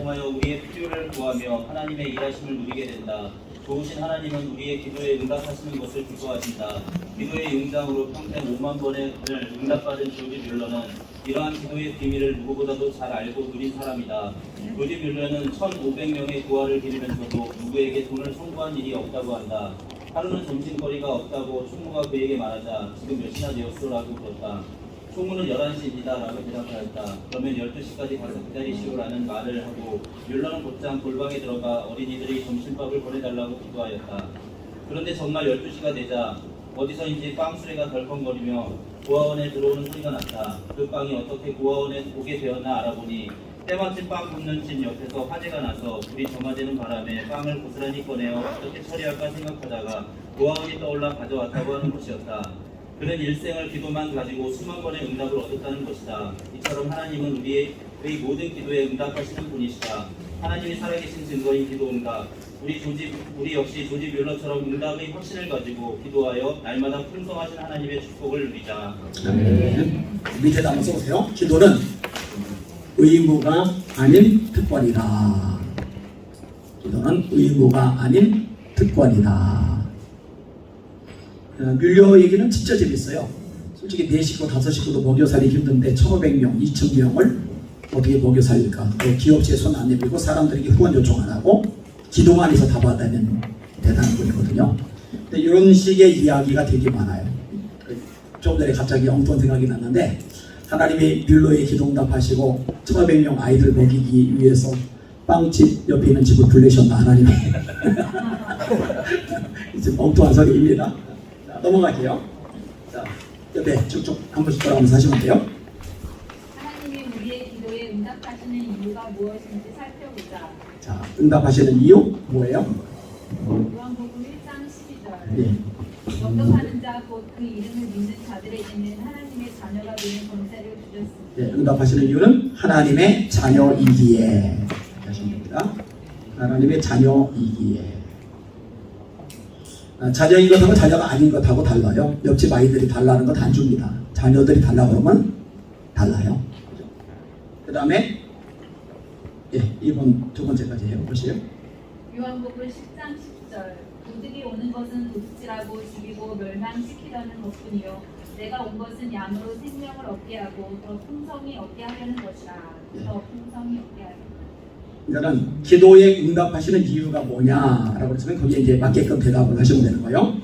통하여 우리의 필요를 구하며 하나님의 일하심을 누리게 된다. 좋으신 하나님은 우리의 기도에 응답하시는 것을 기뻐하신다. 기도의 용장으로 평생 5만 번의 응답받은 조지 뮬러는 이러한 기도의 비밀을 누구보다도 잘 알고 누린 사람이다. 조지 뮬러는 1,500명의 구하를 기르면서도 누구에게 돈을 청구한 일이 없다고 한다. 하루는 점심거리가 없다고 총무가 그에게 말하자 지금 몇 시나 되었소라고 물었다. 총무는 11시입니다 라고 대답하였다. 그러면 12시까지 가서 기다리시오라는 말을 하고 뮬러는 곧장 골방에 들어가 어린이들이 점심밥을 보내달라고 기도하였다. 그런데 정말 12시가 되자 어디서인지 빵 수레가 덜컹거리며 고아원에 들어오는 소리가 났다. 그 빵이 어떻게 고아원에 오게 되었나 알아보니 때마침 빵 굽는 집 옆에서 화재가 나서 불이 점화되는 바람에 빵을 고스란히 꺼내어 어떻게 처리할까 생각하다가 고아원이 떠올라 가져왔다고 하는 것이었다. 그는 일생을 기도만 가지고 수만 번의 응답을 얻었다는 것이다. 이처럼 하나님은 우리의 모든 기도에 응답하시는 분이시다. 하나님이 살아계신 증거인 기도 응답. 우리 역시 조지 뮬러처럼 응답의 확신을 가지고 기도하여 날마다 풍성하신 하나님의 축복을 누리자. 밑에다 한번 써보세요. 기도는 의무가 아닌 특권이다. 기도는 의무가 아닌 특권이다. 뮬러 얘기는 진짜 재밌어요. 솔직히 4식구, 5식구도 먹여 살리기 힘든데 1,500명, 2,000명을 어떻게 먹여 살릴까? 또 기업체에 손 안 내밀고 사람들에게 후원 요청 안 하고 기도만 해서 다 받아내는 대단한 분이거든요. 근데 이런 식의 이야기가 되게 많아요. 좀 전에 갑자기 엉뚱한 생각이 났는데 하나님이 뮬러의 기도응답하시고 1,500명 아이들 먹이기 위해서 빵집 옆에 있는 집을 불내셨나 하나님이. 이제 엉뚱한 소리입니다. 자, 넘어갈게요. 자, 옆에 쭉쭉 한 번씩 돌아가면서 하시면 돼요. 하나님이 우리의 기도에 응답하시는 이유가 무엇인지 살펴보자. 자, 응답하시는 이유 뭐예요? 요한복음 1장 12절. 예. 영접하는 자 곧 그 이름을 믿는 자들에게는 하나님의 자녀가 되는 권세를 주셨습니다. 예, 응답하시는 이유는 하나님의 자녀이기에 하시면 됩니다. 하나님의 자녀이기에. 자녀인 것하고 자녀가 아닌 것하고 달라요. 옆집 아이들이 달라는 것 안 줍니다. 자녀들이 달라고 그러면 달라요. 그 다음에 예, 2번 두 번째까지 해보시죠. 요한복음 10장 10절. 도둑이 오는 것은 도둑질하고 죽이고 멸망시키려는 것뿐이요 내가 온 것은 양으로 생명을 얻게 하고 더 풍성히 얻게 하려는 것이라. 더 풍성히 얻게 하려는 것이라. 그러니까 기도에 응답하시는 이유가 뭐냐라고 했으면 거기에 이제 맞게끔 대답을 하시면 되는 거예요.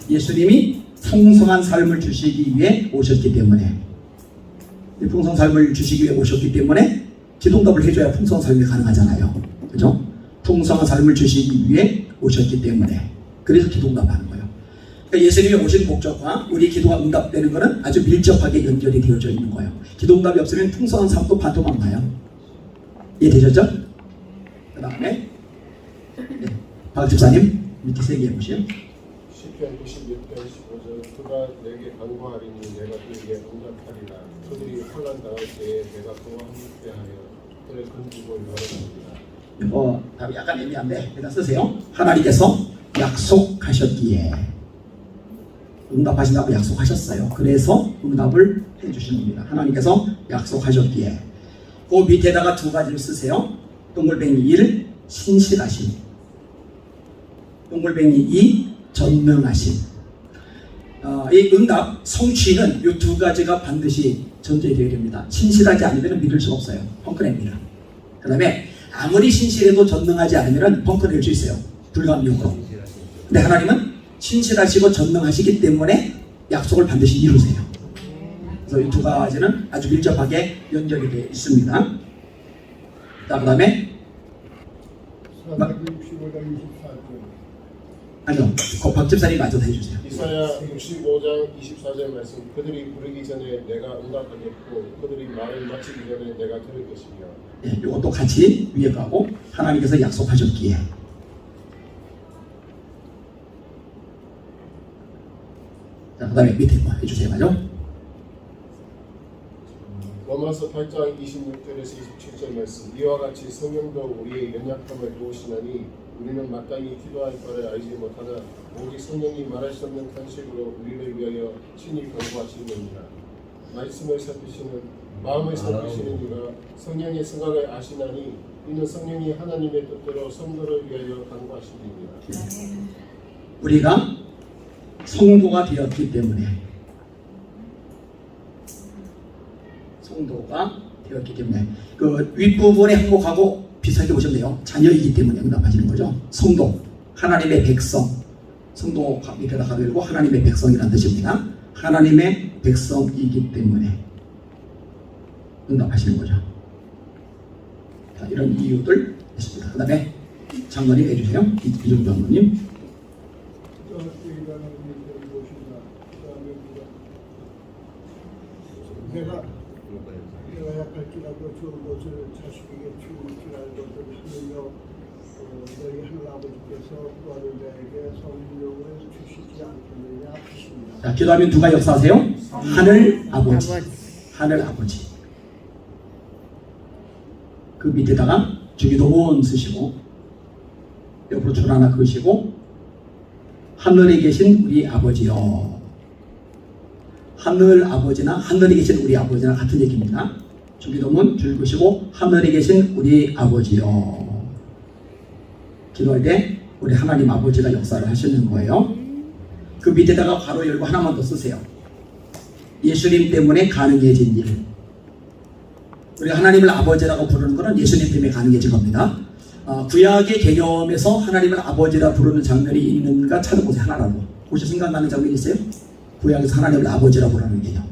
예수님이 풍성한 삶을 주시기 위해 오셨기 때문에, 풍성한 삶을 주시기 위해 오셨기 때문에 기도응답을 해줘야 풍성한 삶이 가능하잖아요. 그죠? 풍성한 삶을 주시기 위해 오셨기 때문에, 그래서 기도응답하는 거예요. 그러니까 예수님이 오신 목적과 우리 기도가 응답되는 것은 아주 밀접하게 연결이 되어져 있는 거예요. 기도응답이 없으면 풍성한 삶도 반토막 나요. 이해되셨죠? 그 다음에 네, 박 집사님 밑에 세 개 해보시죠. 시편 96편 15절 그가 내게 간구하리니 내가 그에게 응답하리라. 그들이 환난 당할 때에 내가 그와 함께하여 그를 건지고 열어줍니다. 답이 약간 애매한데 일단 쓰세요. 하나님께서 약속하셨기에, 응답하신다고 약속하셨어요. 그래서 응답을 해주시는 겁니다. 하나님께서 약속하셨기에. 그 밑에다가 두 가지를 쓰세요. 동글뱅이 1, 신실하심. 동글뱅이 2, 전능하심. 이 응답, 성취는 이 두 가지가 반드시 전제되어야 됩니다. 신실하지 않으면 믿을 수 없어요. 펑크냅니다. 그 다음에 아무리 신실해도 전능하지 않으면 펑크낼 수 있어요. 불가항력으로. 근데 하나님은 신실하시고 전능하시기 때문에 약속을 반드시 이루세요. 그래서 이 두 가지는 아주 밀접하게 연결이 되어 있습니다. 그 다음에 아니요, 박 집사님 마저 해주세요. 이사야 65장 24절 말씀 그들이 부르기 전에 내가 응답하겠고 그들이 말을 마치기 전에 내가 들을 것이며. 예, 이것도 같이 위에 가고 하나님께서 약속하셨기에. 자, 그 다음에 밑에 거 해주세요. 맞죠? 로마서 8장 26절에서 27절 말씀 이와 같이 성령도 우리의 연약함을 도우시나니 우리는 마땅히 기도할 바를 알지 못하나 오직 성령이 말할 수 없는 탄식으로 우리를 위하여 친히 간구하시느니라. 말씀을 살피시는 마음을 살피시는 이가 성령의 생각을 아시나니 이는 성령이 하나님의 뜻대로 성도를 위하여 간구하심입니다. 우리가 성도가 되었기 때문에 그 윗부분의 항목하고 비슷하게 보시면 돼요. 자녀이기 때문에 응답하시는 거죠. 성도, 하나님의 백성. 성도 밑에다 가들고 하나님의 백성이라는 뜻입니다. 하나님의 백성이기 때문에 응답하시는 거죠. 자, 이런 이유들 있습니다. 그 다음에 장로님 해주세요. 이종 장로님. 내가 약할지라도 좋은 것을 자식에게 주는 줄 알고들 하느며 너희 하늘 아버지께서 구하는 자에게 성령을 주시지 않겠느냐 하십니다. 자, 기도하면 누가 역사하세요? 하늘 아버지. 하늘 아버지. 그 밑에다가 주기도문 쓰시고 옆으로 줄 하나 그으시고 하늘에 계신 우리 아버지여. 하늘 아버지나 하늘에 계신 우리 아버지나 같은 얘기입니다. 주기도문 줄 그으시고 하늘에 계신 우리 아버지여. 기도할 때 우리 하나님 아버지가 역사를 하시는 거예요. 그 밑에다가 괄호 열고 하나만 더 쓰세요. 예수님 때문에 가능해진 일. 우리가 하나님을 아버지라고 부르는 것은 예수님 때문에 가능해진 겁니다. 구약의 개념에서 하나님을 아버지라 부르는 장면이 있는가 찾아보세요. 하나라도. 혹시 생각나는 장면이 있어요? 구약에서 하나님을 아버지라 부르는 개념.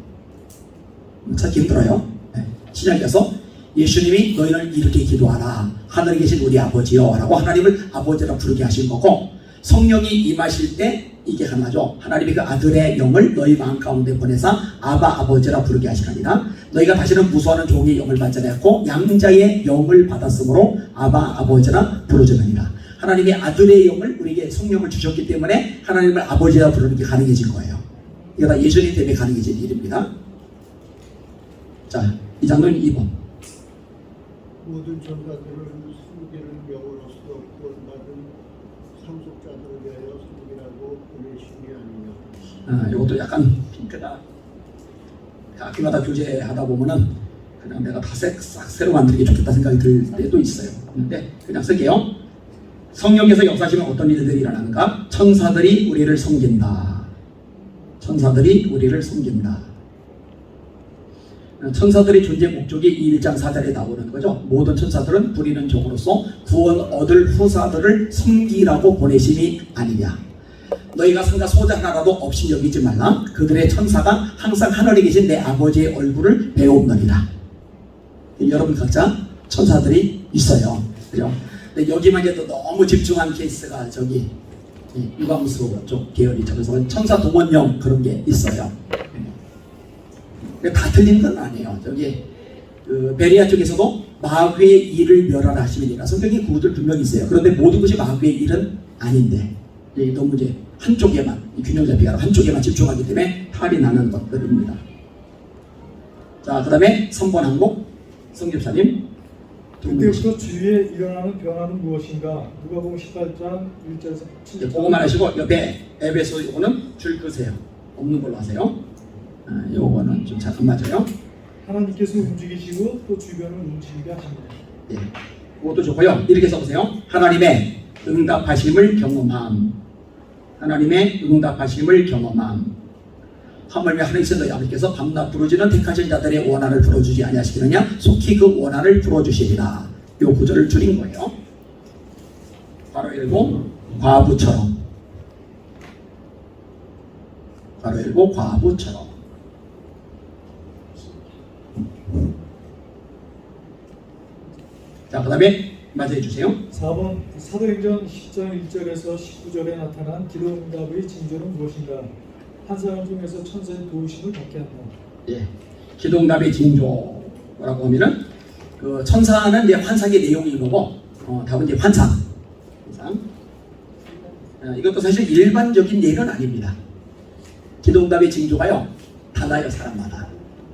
찾기 힘들어요. 네. 신약에서 예수님이 너희는 이렇게 기도하라. 하늘에 계신 우리 아버지요 라고 하나님을 아버지라 부르게 하신 거고, 성령이 임하실 때 이게 하나죠. 하나님이 그 아들의 영을 너희 마음 가운데 보내사 아바 아버지라 부르게 하시나니라. 너희가 다시는 무수하는 종의 영을 받지 않았고 양자의 영을 받았으므로 아바 아버지라 부르짖으니라. 하나님의 아들의 영을 우리에게 성령을 주셨기 때문에 하나님을 아버지라 부르는 게 가능해진 거예요. 이거 다 예수님 때문에 가능해진 일입니다. 자, 이 장면 2번. 모든 전사들을 숨기는 명으로서 구원받은 상속자들을 위하여 섬기라고 보내심이 아니냐. 이것도 약간 핑크다. 학교마다 교재하다 보면은 그냥 내가 다 싹 새로 만들기 좋겠다 생각이 들 때도 있어요. 근데 그냥 쓸게요. 성령께서 역사하시면 어떤 일들이 일어나는가? 천사들이 우리를 섬긴다. 천사들이 우리를 섬긴다. 천사들의 존재 목적이 1장 4절에 나오는 거죠. 모든 천사들은 부리는 종으로서 구원 얻을 후사들을 섬기라고 보내심이 아니냐. 너희가 상가 소자 하나라도 없이 여기지 말라. 그들의 천사가 항상 하늘에 계신 내 아버지의 얼굴을 배웁느니라. 여러분 각자 천사들이 있어요. 그죠? 근데 여기만 해도 너무 집중한 케이스가 저기 유광수 쪽 계열이죠. 그래서 천사 동원령 그런 게 있어요. 다 틀린 건 아니에요. 저기 그 베리아 쪽에서도 마귀의 일을 멸하라 하시면이라 성경에 구들 분명히 있어요. 그런데 모든 것이 마귀의 일은 아닌데 너무 이제 한쪽에만 균형 잡히가 한쪽에만 집중하기 때문에 탈이 나는 것들입니다. 자, 그 다음에 3번 항목 성집사님. 그때부터 주위에 일어나는 변화는 무엇인가? 누가복음 18장 1절에서 7절. 그거만 하시고 옆에 앱에서 이거는 줄 끄세요. 없는 걸로 하세요. 요거는 좀 잘 안 맞아요. 하나님께서 움직이시고 또 주변을 움직이게 하십니다. 예, 그것도 좋고요. 이렇게 써보세요. 하나님의 응답하심을 경험함. 하나님의 응답하심을 경험함. 하물며 하나님께서 너희 아버지께서 밤낮 부르짖는 택하신 자들의 원한을 풀어주지 아니하시느냐? 속히 그 원한을 풀어주시리라. 요 구절을 줄인 거예요. 바로 읽고 과부처럼. 바로 읽고 과부처럼. 자, 그 다음에 맞이해 주세요. 4번 사도행전 10장 1절에서 19절에 나타난 기도 응답의 징조는 무엇인가? 한 사람 중에서 천사의 도우심을 받게 한다. 예, 기도 응답의 징조라고 하면은 그 천사는 이제 환상의 내용인 거고, 답은 이제 환상. 이것도 사실 일반적인 예는 아닙니다. 기도 응답의 징조가요 달라요. 사람마다.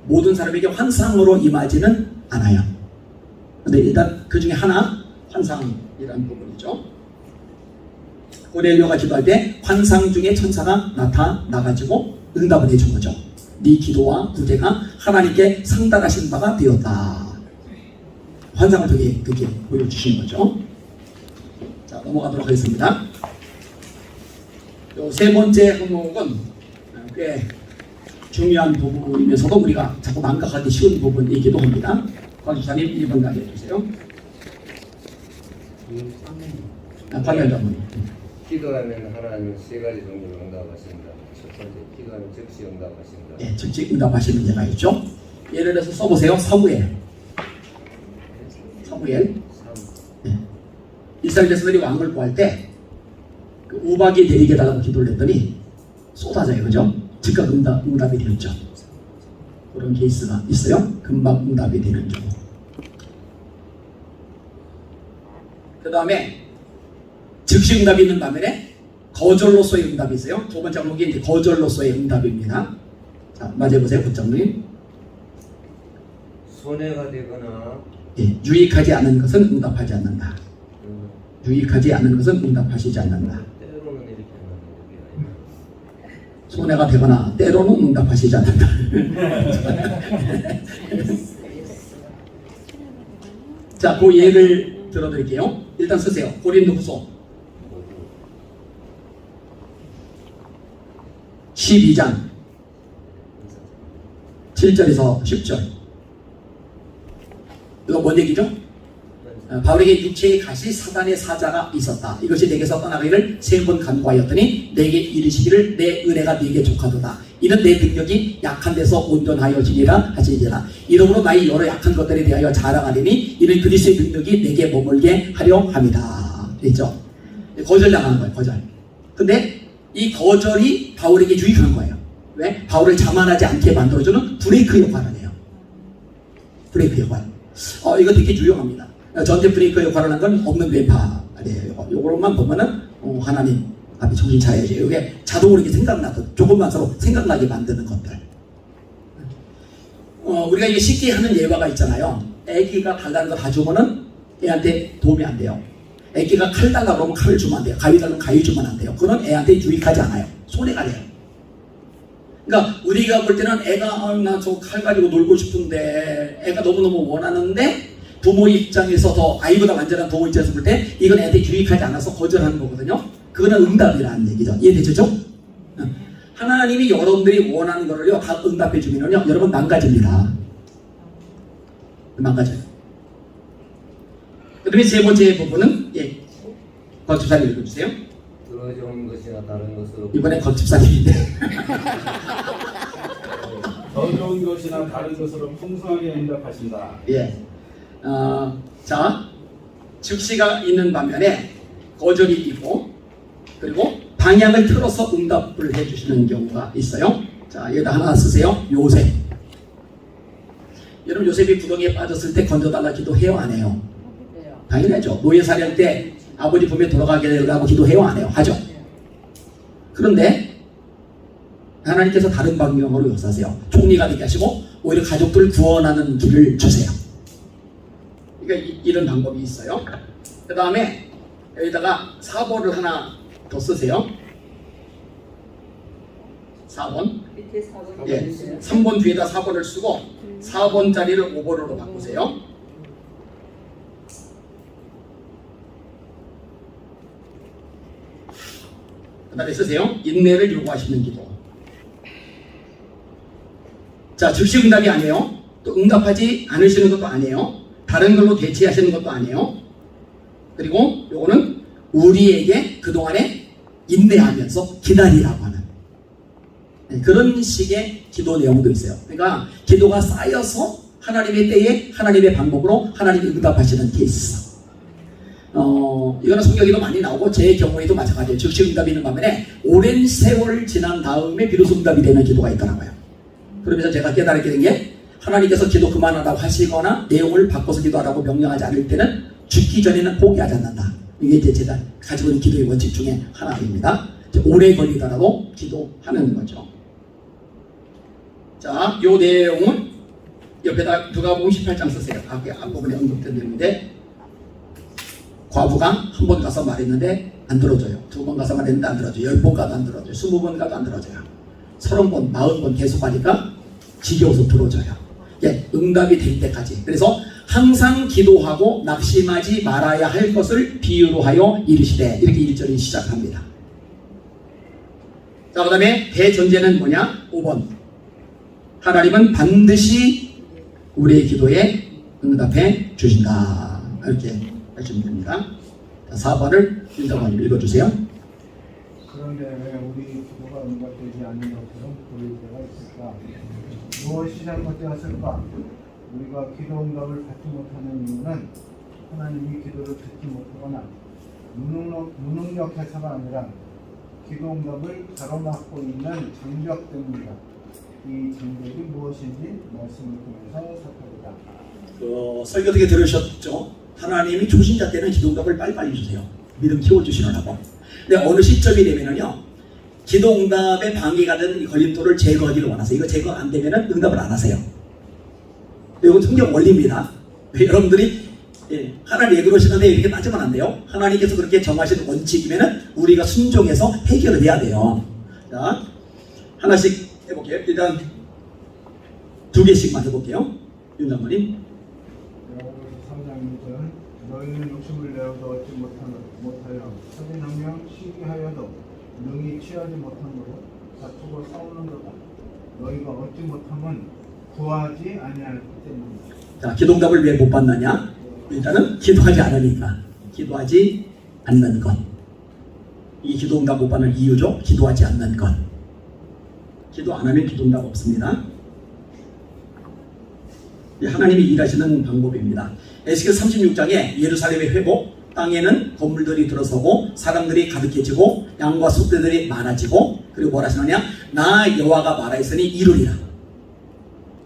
모든 사람에게 환상으로 임하지는 않아요. 근데 일단 그 중에 하나 환상이라는 부분이죠. 고넬료가 기도할 때 환상 중에 천사가 나타나가지고 응답을 해준 거죠. 네 기도와 구제가 하나님께 상달하신 바가 되었다. 환상을 그렇게 보여주신 거죠. 자, 넘어가도록 하겠습니다. 요 세 번째 항목은 꽤 중요한 부분이면서도 우리가 자꾸 망각하기 쉬운 부분이기도 합니다. 곽 집사님 1번 가게 해주세요. 박열 전문. 기도하면 하나님은 세 가지 종류로 응답하신다. 첫 번째, 기도하면 즉시 응답하신다. 예, 즉시 응답하시는 문제가 있죠. 예를 들어서 써보세요. 사무엘. 예. 이스라엘 백성들이 왕을 구할 때 그 우박이 내리게 달라고 기도를 했더니 쏟아져요. 그죠? 즉각 응답이 되었죠. 그런 케이스가 있어요. 금방 응답이 되는 경우. 그 다음에 즉시 응답이 있는 반면에 거절로서의 응답이 있어요. 두 번째 항목이 이제 거절로서의 응답입니다. 자, 맞아보세요. 부장님. 손해가 되거나 예, 유익하지 않은 것은 응답하지 않는다. 유익하지 않은 것은 응답하시지 않는다. 때로는 이렇게 하는 손해가 되거나 때로는 응답하시지 않는다. 자, 그 예를 들어드릴게요. 일단 쓰세요. 고린도후서 12장 7절에서 10절. 이거 뭔 얘기죠? 바울에게 육체의 가시 사단의 사자가 있었다. 이것이 내게서 떠나가기를 3번 간구하였더니 내게 이르시기를 내 은혜가 네게 족하도다. 이는 내 능력이 약한 데서 온전하여지리라 하시니라. 이러므로 나의 여러 약한 것들에 대하여 자랑하리니 이는 그리스도의 능력이 내게 머물게 하려 함이다. 됐죠? 거절당하는 거예요. 거절. 근데 이 거절이 바울에게 유익한 거예요. 왜? 바울을 자만하지 않게 만들어주는 브레이크 역할을 해요. 브레이크 역할. 이거 되게 유용합니다. 저한테 브레이크 역할을 한 건 없는 왼팔이에요. 요거로만 보면은 하나님 앞에 정신 차려야지. 이게 자동으로 이렇게 생각나도 조금만 서로 생각나게 만드는 것들. 우리가 이게 쉽게 하는 예화가 있잖아요. 애기가 달라는 거 다 주면은 애한테 도움이 안 돼요. 애기가 칼 달라고 그러면 칼을 주면 안 돼요. 가위 달라면 가위 주면 안 돼요. 그건 애한테 유익하지 않아요. 손해가 돼요. 그러니까 우리가 볼 때는 애가 나 저 칼 가지고 놀고 싶은데 애가 너무너무 원하는데 부모 입장에서 더 아이보다 완전한 부모 입장에서 볼 때 이건 애한테 유익하지 않아서 거절하는 거거든요. 그거는 응답이라는 얘기죠. 이해되죠? 하나님이 여러분들이 원하는 거를요 다 응답해 주면요 여러분 망가집니다. 망가져요. 그다음에 세 번째 부분은 곽 집사님 읽어주세요. 더 좋은 것이나 다른 것으로 이번에 곽 집사님인데 더 좋은 것이나 다른 것으로 풍성하게 응답하신다. 예. 자, 즉시가 있는 반면에 거절이 있고 그리고 방향을 틀어서 응답을 해주시는 경우가 있어요. 자, 여기다 하나 쓰세요. 요셉. 여러분 요셉이 구덩이에 빠졌을 때 건져달라 기도해요 안 해요? 당연하죠. 노예살이할 때 아버지 품에 돌아가게 되라고 기도해요 안 해요? 하죠. 그런데 하나님께서 다른 방향으로 역사하세요. 총리가 되게 하시고 오히려 가족들을 구원하는 길을 주세요. 그러니까 이런 방법이 있어요. 그 다음에 여기다가 4번을 하나 더 쓰세요. 4번. 밑에 4번. 예, 3번 뒤에다 4번을 쓰고 4번짜리를 5번으로 바꾸세요. 그 다음에 쓰세요. 인내를 요구하시는 기도. 자, 즉시 응답이 아니에요. 또 응답하지 않으시는 것도 아니에요. 다른 걸로 대체하시는 것도 아니에요. 그리고 요거는 우리에게 그동안에 인내하면서 기다리라고 하는 그런 식의 기도 내용도 있어요. 그러니까 기도가 쌓여서 하나님의 때에 하나님의 방법으로 하나님이 응답하시는 케이스. 이거는 성경에도 많이 나오고 제 경우에도 마찬가지예요. 즉시 응답이 있는 반면에 오랜 세월 지난 다음에 비로소 응답이 되는 기도가 있더라고요. 그러면서 제가 깨달게 된 게 하나님께서 기도 그만하라고 하시거나 내용을 바꿔서 기도하라고 명령하지 않을 때는 죽기 전에는 포기하지 않는다. 이게 이제 제가 가지고 있는 기도의 원칙 중에 하나입니다. 오래 걸리더라도 기도하는 거죠. 자, 요 내용은 옆에다 누가복음 18장 쓰세요. 앞부분에 언급된 내용인데 과부가 한 번 가서 말했는데 안 들어줘요. 2번 가서 말했는데 안 들어줘요. 10번 가도 안 들어줘요. 20번 가도 안 들어줘요. 30번, 40번 계속 하니까 지겨워서 들어줘요. 예, 응답이 될 때까지. 그래서 항상 기도하고 낙심하지 말아야 할 것을 비유로 하여 이르시되, 이렇게 1절이 시작합니다. 자, 그 다음에 대전제는 뭐냐? 5번. 하나님은 반드시 우리의 기도에 응답해 주신다. 이렇게 하시면 됩니다. 자, 4번을 윤정관님 읽어주세요. 그런데 왜 우리 기도가 응답되지 않는 것처럼 보일 때가 있을까? 무엇이 잘못되었을까? 우리가 기도 응답을 받지 못하는 이유는 하나님이 기도를 듣지 못하거나 무능력해서가 아니라 기도 응답을 가로막고 있는 장벽 때문이다. 이 장벽이 무엇인지 말씀을 통해서 살펴보자. 설교 어떻게 들으셨죠? 하나님이 초신자 때는 기도 응답을 빨리빨리 주세요. 믿음 키워주시느라고. 근데 어느 시점이 되면은요, 기도 응답에 방해가 되는 이 걸림돌을 제거하기를 원하세요. 이거 제거 안 되면은 응답을 안 하세요. 이건 성경 원리입니다. 여러분들이 하나님 왜 그러시는데 이렇게 따지면 안 돼요. 하나님께서 그렇게 정하시는 원칙이면은 우리가 순종해서 해결을 해야 돼요. 자, 하나씩 해볼게요. 일단 2개씩만 해볼게요. 윤 장모님. 야고보서 3장 2절 너희는 욕심을 내어도 얻지 못하여 살인하며 시기하여도 능히 취하지 못함으로 다투고 싸우는 거다. 너희가 얻지 못함은 구하지 아니할 때문이다. 자, 기도응답을 왜 못 받느냐? 일단은 기도하지 않으니까. 기도하지 않는 것. 이 기도응답 못 받는 이유죠. 기도하지 않는 것. 기도 안 하면 기도응답 없습니다. 하나님이 일하시는 방법입니다. 에스겔 36장에 예루살렘의 회복, 땅에는 건물들이 들어서고 사람들이 가득해지고 양과 소떼들이 많아지고, 그리고 뭐라 하시느냐? 나 여호와가 말하였으니 이루리라.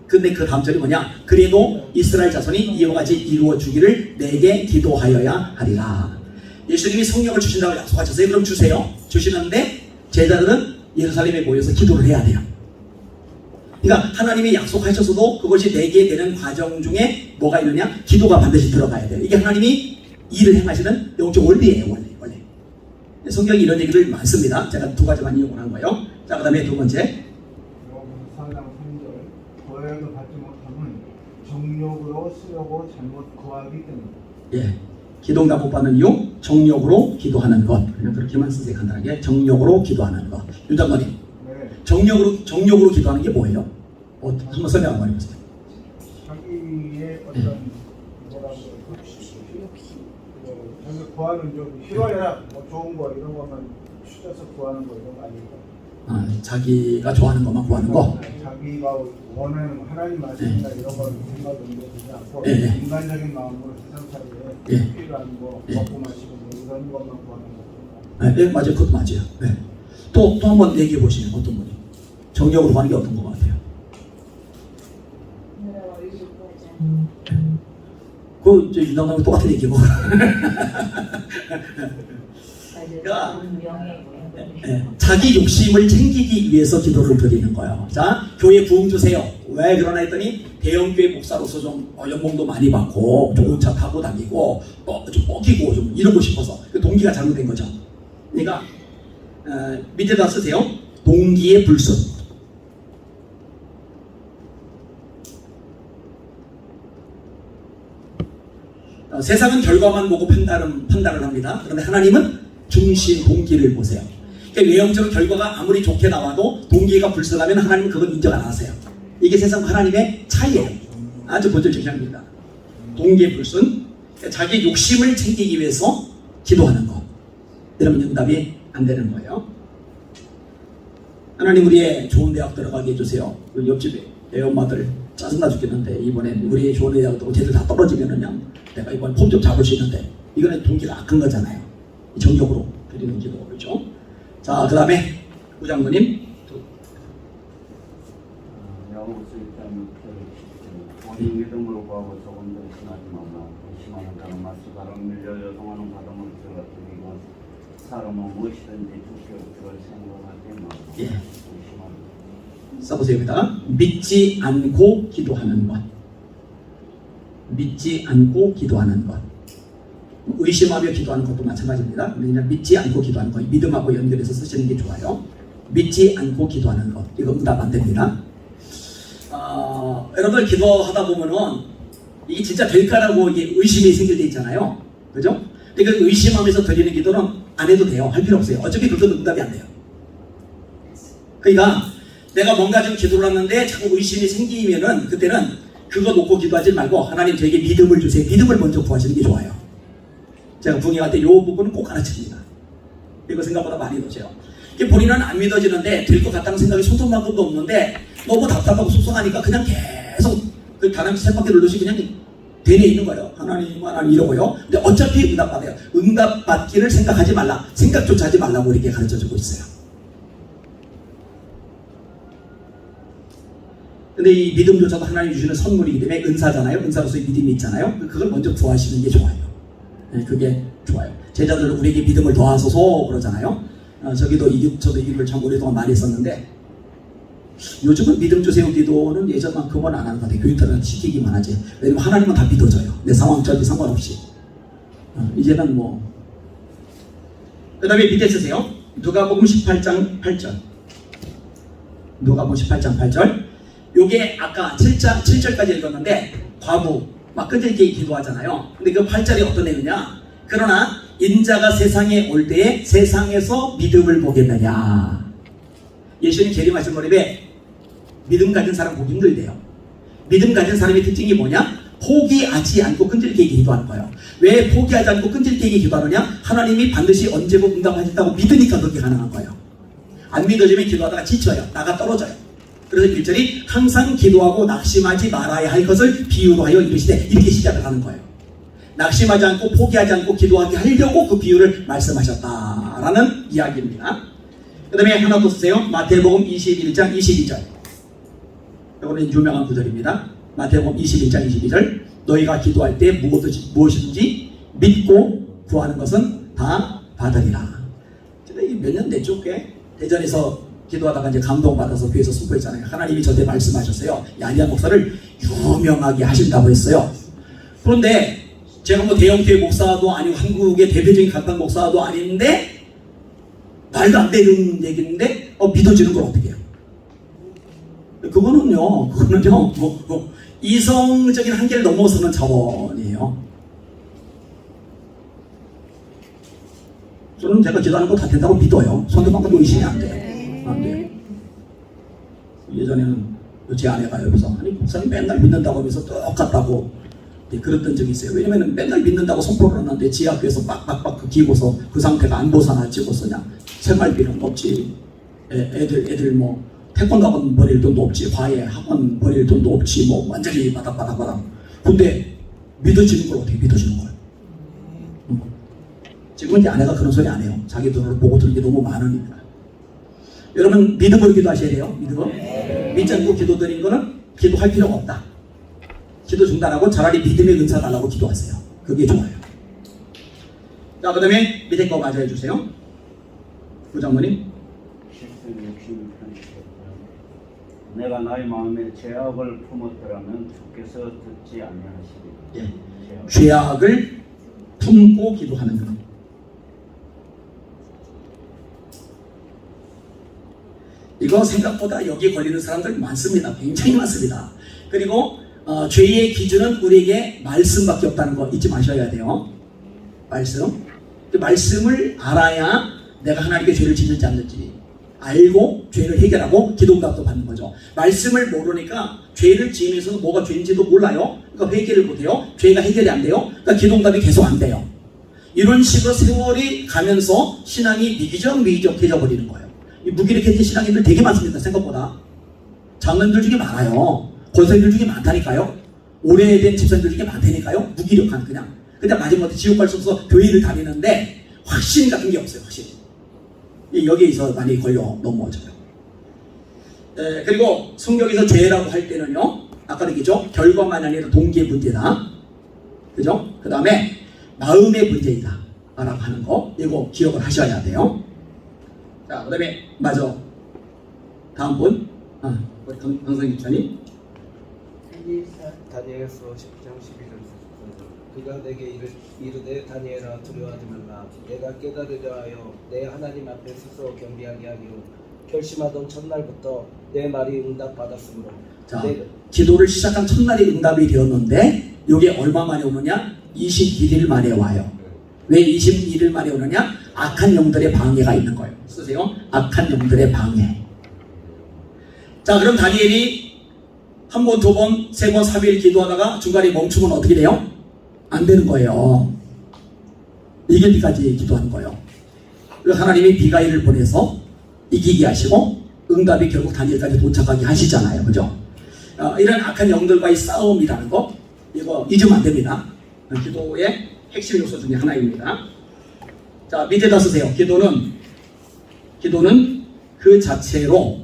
근데 그 다음 절이 뭐냐? 그래도 이스라엘 자손이 이와 같이 이루어 주기를 내게 기도하여야 하리라. 예수님이 성령을 주신다고 약속하셨어요. 그럼 주세요. 주시는데 제자들은 예루살렘에 모여서 기도를 해야 돼요. 그러니까 하나님이 약속하셨어도 그것이 내게 되는 과정 중에 뭐가 있느냐? 기도가 반드시 들어가야 돼요. 이게 하나님이 일을 행하시는 영적 원리예요. 원리. 성경이 이런 얘기를 많습니다. 제가 2가지만 이용한 거예요. 자, 그 다음에 2번째. 구하여도 받지 못함은 정욕으로 쓰려고 잘못 구하기 때문에. 예, 기도응답 못 받는 이유, 정욕으로 기도하는 것. 그냥 그렇게만 쓰세요. 간단하게 정욕으로 기도하는 것. 윤 장관님, 네. 정욕으로 기도하는 게 뭐예요? 한번 설명 한번 해보세요. 자기의 어떤 뭐라고 자기 구하는 좀 싫어해라 뭐 좋은 거 이런 것만 추려서 구하는 거 이런 거 아닐까? 아, 자기가 좋아하는 것만 구하는 거. 자기가 원하는 하나님 말씀이나 이런 걸 생각을 내지 않고 예. 인간적인 마음으로 세상 살이에 예. 필요한 거 먹고 마시고 뭐 이런 것만 구하는 거. 네, 맞아요. 그것도 맞아요. 네. 또 한번 얘기해 보시면 어떤 분이 정욕으로 하는 게 어떤 것 같아요? 그 유당하고 똑같은 얘기고. 그러니까 자기 욕심을 챙기기 위해서 기도를 드리는 거예요. 자, 교회 부흥 주세요. 왜 그러나 했더니 대형교회 목사로서 좀 연봉도 많이 받고 좋은 차 타고 다니고 좀 뻑이고 좀 이러고 싶어서 그 동기가 잘못된 거죠. 그러니까 밑에다 쓰세요. 동기의 불순. 세상은 결과만 보고 판단을 합니다. 그런데 하나님은 중심 동기를 보세요. 그러니까 외형적으로 결과가 아무리 좋게 나와도 동기가 불순하면 하나님은 그건 인정 안 하세요. 이게 세상과 하나님의 차이예요. 아주 본질적인 차이입니다. 동기의 불순, 자기 욕심을 챙기기 위해서 기도하는 것. 이러면 응답이 안 되는 거예요. 하나님 우리의 좋은 대학 들어가게 해주세요. 우리 옆집에 애 엄마들 짜증나 죽겠는데 이번에 우리 좋은 대학도 쟤들 다 떨어지면은 그냥 내가 이번 폼 좀 잡을 수 있는데 이거는 동기가 악한 거잖아요. 정적으로 드리는 기도, 그렇죠? 자, 그 다음에 부장관님. 야고보서 1장 6절 본인 믿음으로 구하고 조금 더 의심하지 말라. 의심하는 자는 마치 바람 밀려 요동하는 바람을 들어들이고 사람은 무엇이든지 주시어 그걸 생각할 때마다 의심하는. 써보세요. 여기다가 믿지 않고 기도하는 것. 믿지 않고 기도하는 것. 의심하며 기도하는 것도 마찬가지입니다. 그냥 믿지 않고 기도하는 것. 믿음하고 연결해서 쓰시는 게 좋아요. 믿지 않고 기도하는 것. 이거 응답 안 됩니다. 여러분들 기도하다 보면은 이게 진짜 될까라고 이게 의심이 생길 때 있잖아요. 그죠? 그러니까 의심하면서 드리는 기도는 안 해도 돼요. 할 필요 없어요. 어차피 그것도 응답이 안 돼요. 그러니까 내가 뭔가 좀 기도를 하는데 자꾸 의심이 생기면은 그때는 그거 놓고 기도하지 말고 하나님 저에게 믿음을 주세요. 믿음을 먼저 구하시는 게 좋아요. 제가 부흥회할 때 이 부분은 꼭 가르칩니다. 이거 생각보다 많이 놓쳐요. 본인은 안 믿어지는데 될 것 같다는 생각이 소통만큼도 없는데 너무 답답하고 속상하니까 그냥 계속 그 다람쥐 세 바퀴 눌러시 그냥 되뇌 있는 거예요. 하나님 이러고요. 근데 어차피 응답받아요. 응답받기를 생각하지 말라. 생각조차 하지 말라고 이렇게 가르쳐주고 있어요. 근데 이 믿음조차도 하나님 주시는 선물이기 때문에 은사잖아요. 은사로서의 믿음이 있잖아요. 그걸 먼저 구하시는 게 좋아요. 네, 그게 좋아요. 제자들 우리에게 믿음을 더하소서 그러잖아요. 저도 이걸 참 오랫동안 많이 했었는데 요즘은 믿음 주세요 기도는 예전만큼은 안 하는 것 같아요. 교육들은 시키기만 하지. 왜냐면 하나님은 다 믿어져요. 내 상황 절대 상관없이. 이제는 뭐. 그 다음에 밑에 쓰세요. 누가복음 18장 8절. 누가복음 18장 8절. 요게 아까 7절까지 읽었는데 과부 막 끈질기게 기도하잖아요. 근데 그 8절이 어떤 내용이냐. 그러나 인자가 세상에 올 때에 세상에서 믿음을 보겠느냐. 예수님 재림하신 무렵에 믿음 가진 사람 보기 힘들대요. 믿음 가진 사람의 특징이 뭐냐? 포기하지 않고 끈질기게 기도하는 거예요. 왜 포기하지 않고 끈질기게 기도하느냐? 하나님이 반드시 언제고 응답하신다고 믿으니까 그렇게 가능한 거예요. 안 믿어지면 기도하다가 지쳐요. 나가 떨어져요. 그래서 1절이 항상 기도하고 낙심하지 말아야 할 것을 비유로 하여 이르시되 이렇게 시작을 하는 거예요. 낙심하지 않고 포기하지 않고 기도하게 하려고 그 비유를 말씀하셨다라는 이야기입니다. 그 다음에 하나 더 쓰세요. 마태복음 21장 22절. 이거는 유명한 구절입니다. 마태복음 21장 22절. 너희가 기도할 때 무엇이든지 믿고 구하는 것은 다 받으리라. 제가 몇 년 됐죠? 꽤 대전에서 기도하다가 이제 감동받아서 교회에서 선포했잖아요. 하나님이 저한테 말씀하셨어요. 야리안 목사를 유명하게 하신다고 했어요. 그런데 제가 뭐 대형교회 목사도 아니고 한국의 대표적인 간판 목사도 아닌데 말도 안 되는 얘기인데 믿어지는 걸 어떻게 해요? 그거는요 이성적인 한계를 넘어서는 차원이에요. 저는 제가 기도하는 거 다 된다고 믿어요. 손도만큼도 의심이 안 돼요. 안 돼요. 예전에는 제 아내가 여기서 아니 목사님 맨날 믿는다고 하면서 똑같다고 그랬던 적이 있어요. 왜냐면 맨날 믿는다고 선포를 하는데 지 학교에서 빡빡빡 기고서 그 상태가 안 벗어나지고서 그냥 생활비는 없지. 애들 뭐 태권도 학원 버릴 돈도 없지. 과외 학원 버릴 돈도 없지. 뭐 완전히 바닥바닥. 근데 믿어지는 걸 어떻게 믿어지는 거예요? 지금은 이제 아내가 그런 소리 안 해요. 자기 돈을 보고 들은 게 너무 많으니까. 여러분 믿음으로 기도하셔야 돼요. 믿음으로. 믿지 않고 기도드린 거는 기도할 필요가 없다. 기도 중단하고 차라리 믿음의 은사 달라고 기도하세요. 그게 좋아요. 자, 그 다음에 밑에 거 맞아해 주세요. 부장모님. 내가 나의 마음에 죄악을 품었더라면 주께서 듣지 아니하시리라. 예. 죄악을 품고 기도하는 것. 이거 생각보다 여기 걸리는 사람들 많습니다. 굉장히 많습니다. 그리고 죄의 기준은 우리에게 말씀밖에 없다는 거 잊지 마셔야 돼요. 말씀. 그 말씀을 알아야 내가 하나님께 죄를 짓는지 않는지 알고 죄를 해결하고 기도응답도 받는 거죠. 말씀을 모르니까 죄를 지으면서 뭐가 죄인지도 몰라요. 그러니까 회개를 못해요. 죄가 해결이 안 돼요. 그러니까 기도응답이 계속 안 돼요. 이런 식으로 세월이 가면서 신앙이 미기적해져 버리는 거예요. 이 무기력해진 신앙인들 되게 많습니다. 생각보다. 장로님들 중에 많아요. 권사님들 중에 많다니까요. 오래된 집사님들 중에 많다니까요. 무기력한 그냥 마지막에 지옥 갈 수 없어서 교회를 다니는데 확신 같은 게 없어요. 확신. 여기에 있어 많이 걸려 넘어져요. 그리고 성경에서 죄라고 할 때는요. 아까 얘기했죠. 결과만 아니라 동기의 문제다. 그죠? 그 다음에 마음의 문제이다 라고 하는 거 이거 기억을 하셔야 돼요. 자, 그 다음에 다음 분 우리 강성희 기자님. 다니엘서 10장 11절 그가 내게 이르되 다니엘아 두려워하지 말라 내가 깨달으려 하여 내 하나님 앞에 스스로 겸비하게 하기로 결심하던 첫날부터 내 말이 응답받았으므로 자, 기도를 시작한 첫날이 응답이 되었는데 이게 얼마 만에 오느냐? 21일 만에 와요. 왜 21일 만에 오느냐? 악한 영들의 방해가 있는 거예요. 쓰세요. 악한 영들의 방해. 자, 그럼 다니엘이 한 번, 두 번, 세 번, 3일 기도하다가 중간에 멈추면 어떻게 돼요? 안 되는 거예요. 이길 때까지 기도하는 거예요. 그래서 하나님이 비가일을 보내서 이기게 하시고 응답이 결국 다니엘까지 도착하게 하시잖아요. 그죠? 이런 악한 영들과의 싸움이라는 거 이거 잊으면 안 됩니다. 기도의 핵심 요소 중에 하나입니다. 자, 밑에다 쓰세요. 기도는 그 자체로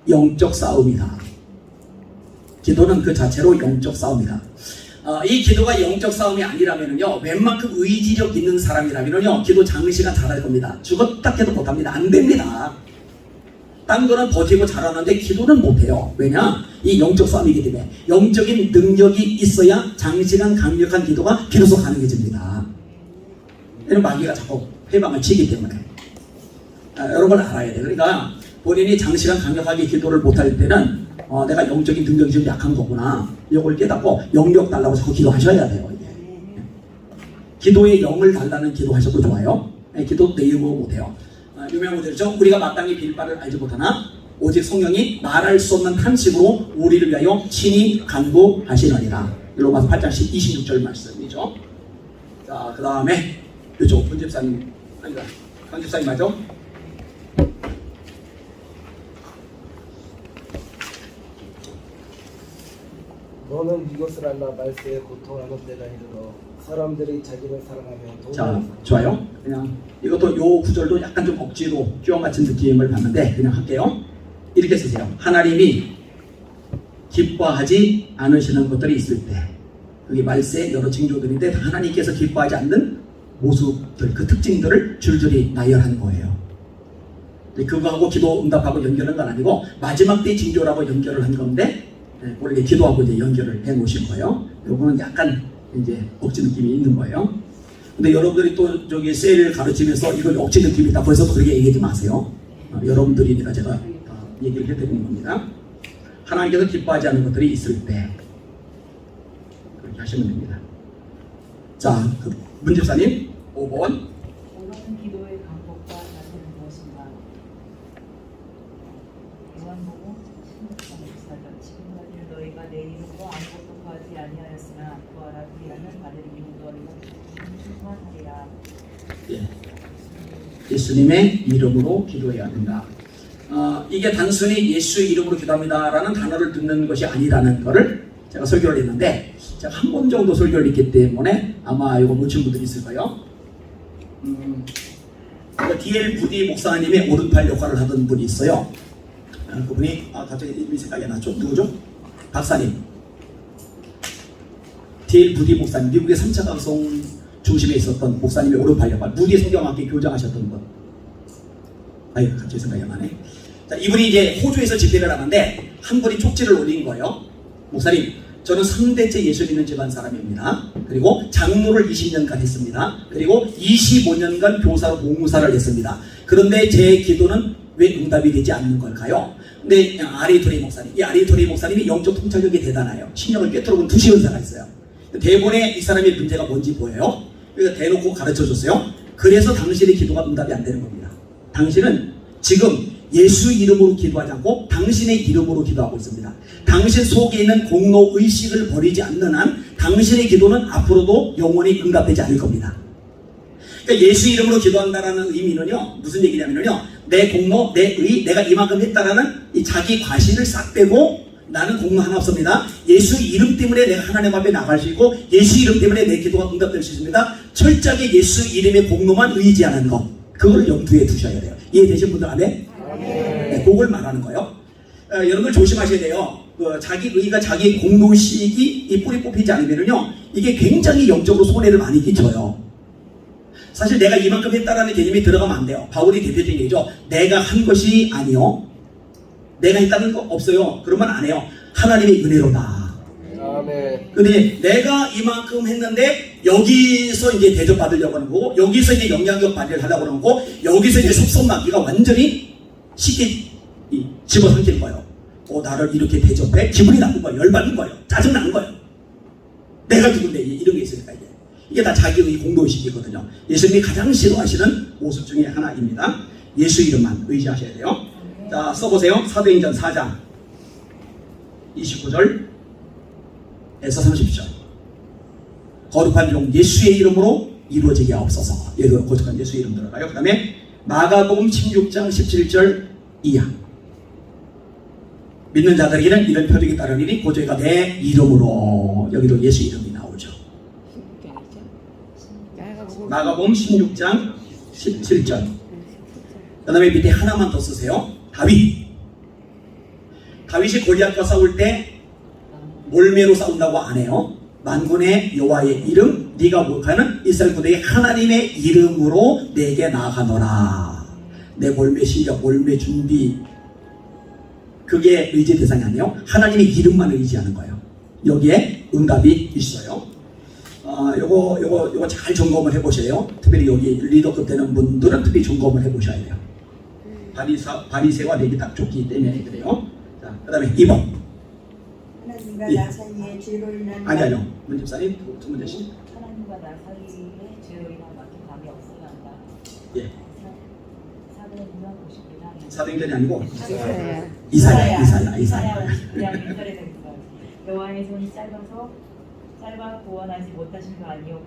영적 싸움이다. 기도는 그 자체로 영적 싸움이다. 이 기도가 영적 싸움이 아니라면요, 웬만큼 의지력 있는 사람이라면요, 기도 장시간 잘할 겁니다. 죽었다 해도 못합니다. 안 됩니다. 딴 거는 버티고 잘하는데 기도는 못해요. 왜냐? 이 영적 싸움이기 때문에 영적인 능력이 있어야 장시간 강력한 기도가 비로소 가능해집니다. 이런 마귀가 자꾸 회방을 치기 때문에 이런 걸 알아야 돼요. 그러니까 본인이 장시간 강력하게 기도를 못할 때는 내가 영적인 능력이 좀 약한 거구나, 이걸 깨닫고 영력 달라고 자꾸 기도하셔야 돼요. 이게. 기도의 영을 달라는 기도하셔도 좋아요. 기도 내용으로 못해요. 유명한 구절이죠. 우리가 마땅히 빌 바를 알지 못하나 오직 성령이 말할 수 없는 탄식으로 우리를 위하여 친히 간구하시느니라. 로마서 8장 26절 말씀이죠. 자, 그 다음에 이쪽 본집사님, 아니다, 강집사님 맞죠? 너는 이것을 알라. 말세에 고통하는 때가 이르러 사람들이 자기를 사랑하며 자, 좋아요. 그냥 이것도 요 구절도 약간 좀 억지로 끼워 맞춘 느낌을 받는데 그냥 할게요. 이렇게 쓰세요. 하나님이 기뻐하지 않으시는 것들이 있을 때, 그게 말세의 여러 징조들인데 하나님께서 기뻐하지 않는 모습들, 그 특징들을 줄줄이 나열한 거예요. 그거하고 기도 응답하고 연결한 건 아니고 마지막 때 징조라고 연결을 한 건데 원래 기도하고 이제 연결을 해 놓으신 거예요. 요거는 약간 이제 억지 느낌이 있는 거예요. 근데 여러분들이 또 저기 셀을 가르치면서 이걸 억지 느낌이 있다, 벌써 그렇게 얘기하지 마세요. 여러분들이니까 제가 얘기를 해드리는 겁니다. 하나님께서 기뻐하지 않는 것들이 있을 때 그렇게 하시면 됩니다. 자, 문집사님 5번. 옳은 기도의 방법과 자세는 무엇인가? 요한복음 16장 24절. 지금까지 너희가 내 이름으로 아무것도 구하지 아니하였으나 구하라 그리하면 받으리. 너희가 충만하리라. 예. 예수님의 이름으로 기도해야 된다. 이게 단순히 예수의 이름으로 기도합니다라는 단어를 듣는 것이 아니라는 것을 제가 설교를 했는데, 제가 한 번 정도 설교를 했기 때문에 아마 이거 놓친 분들이 있을 거예요. D.L. 부디 목사님의 오른팔 역할을 하던 분이 있어요. 그분이 갑자기 이름이 생각이 안 나죠. 누구죠? 박사님. D.L. 부디 목사님, 미국의 3차 방송 중심에 있었던 목사님의 오른팔 역할, 무디 성경학교 교장하셨던 분. 아이고, 갑자기 생각이 안 나네. 자, 이분이 이제 호주에서 집회를 하는데 한 분이 쪽지를 올린 거예요. 목사님, 저는 3대째 예수 믿는 집안 사람입니다. 그리고 장로를 20년간 했습니다. 그리고 25년간 교사로 봉사를 했습니다. 그런데 제 기도는 왜 응답이 되지 않는 걸까요? 근데 아리토리 목사님, 이 아리토리 목사님이 영적 통찰력이 대단해요. 신령을 꿰뚫어본 2시 은사가 있어요. 대본에 이 사람의 문제가 뭔지 보여요. 그래서 대놓고 가르쳐줬어요. 그래서 당신의 기도가 응답이 안 되는 겁니다. 당신은 지금 예수 이름으로 기도하지 않고 당신의 이름으로 기도하고 있습니다. 당신 속에 있는 공로의식을 버리지 않는 한 당신의 기도는 앞으로도 영원히 응답되지 않을 겁니다. 그러니까 예수 이름으로 기도한다는 의미는요, 무슨 얘기냐면요, 내 공로, 내 의, 내가 이만큼 했다라는 이 자기 과신을 싹 빼고 나는 공로 하나 없습니다. 예수 이름 때문에 내가 하나님 앞에 나갈 수 있고 예수 이름 때문에 내 기도가 응답될 수 있습니다. 철저하게 예수 이름의 공로만 의지하는 것, 그걸 염두에 두셔야 돼요. 이해되신 분들 안에? 네, 그걸 말하는 거예요. 여러분들 조심하셔야 돼요. 자기 의가 자기 공로식이 이 뿌리 뽑히지 않으면요, 이게 굉장히 영적으로 손해를 많이 끼쳐요. 사실 내가 이만큼 했다라는 개념이 들어가면 안 돼요. 바울이 대표적인 얘기죠. 내가 한 것이 아니요, 내가 했다는 거 없어요. 그러면 안 해요. 하나님의 은혜로다. 아멘. 근데 내가 이만큼 했는데 여기서 이제 대접받으려고 하는 거고, 여기서 이제 영향력 발휘를 하려고 하는 거고, 여기서 이제 속성마귀가 완전히 쉽게 집어삼킬 거예요. 나를 이렇게 대접해? 기분이 나쁜 거예요. 열받는 거예요. 짜증나는 거예요. 내가 누군데 이런 게 있으니까 이게 다 자기의 공동의식이거든요. 예수님이 가장 싫어하시는 모습 중에 하나입니다. 예수 이름만 의지하셔야 돼요. 자, 써보세요. 사도행전 4장 29절에서 30절. 거룩한 종 예수의 이름으로 이루어지게 하옵소서. 여기로 거룩한 예수의 이름 들어가요. 그 다음에 마가복음 16장 17절 이하. 믿는 자들에게는 이런 표적이 따르리니 곧 저희가 내 이름으로, 여기도 예수 이름이 나오죠. 마가복음 16장 17절. 그 다음에 밑에 하나만 더 쓰세요. 다윗. 다윗이 골리앗과 싸울 때 몰매로 싸운다고 안 해요. 만군의 여호와의 이름, 네가 목하는 이스라엘 군대의 하나님의 이름으로 내게 나아가노라. 내 몰매 실력, 몰매 준비, 그게 의지 대상이 아니에요. 하나님의 이름만 의지하는 거예요. 여기에 응답이 있어요. 요거 잘 점검을 해보세요. 특별히 여기 리더급 되는 분들은 특별히 점검을 해보셔야 돼요. 바리새와 레위 딱 좁기 때문에 그래요. 자, 그 다음에 2번. 하나님과 나 사이에 죄로 인한 아니요. 문집사님, 두 문제씩. 하나님과 나 사이에 죄로 인한 막힌 감이 없어야 한다. 예. 사도행전 51장. 사도행전이 아니고 이사야. 1절에 됩니다. 여호와의 손이 짧아 구원하지 못하신 거 아니요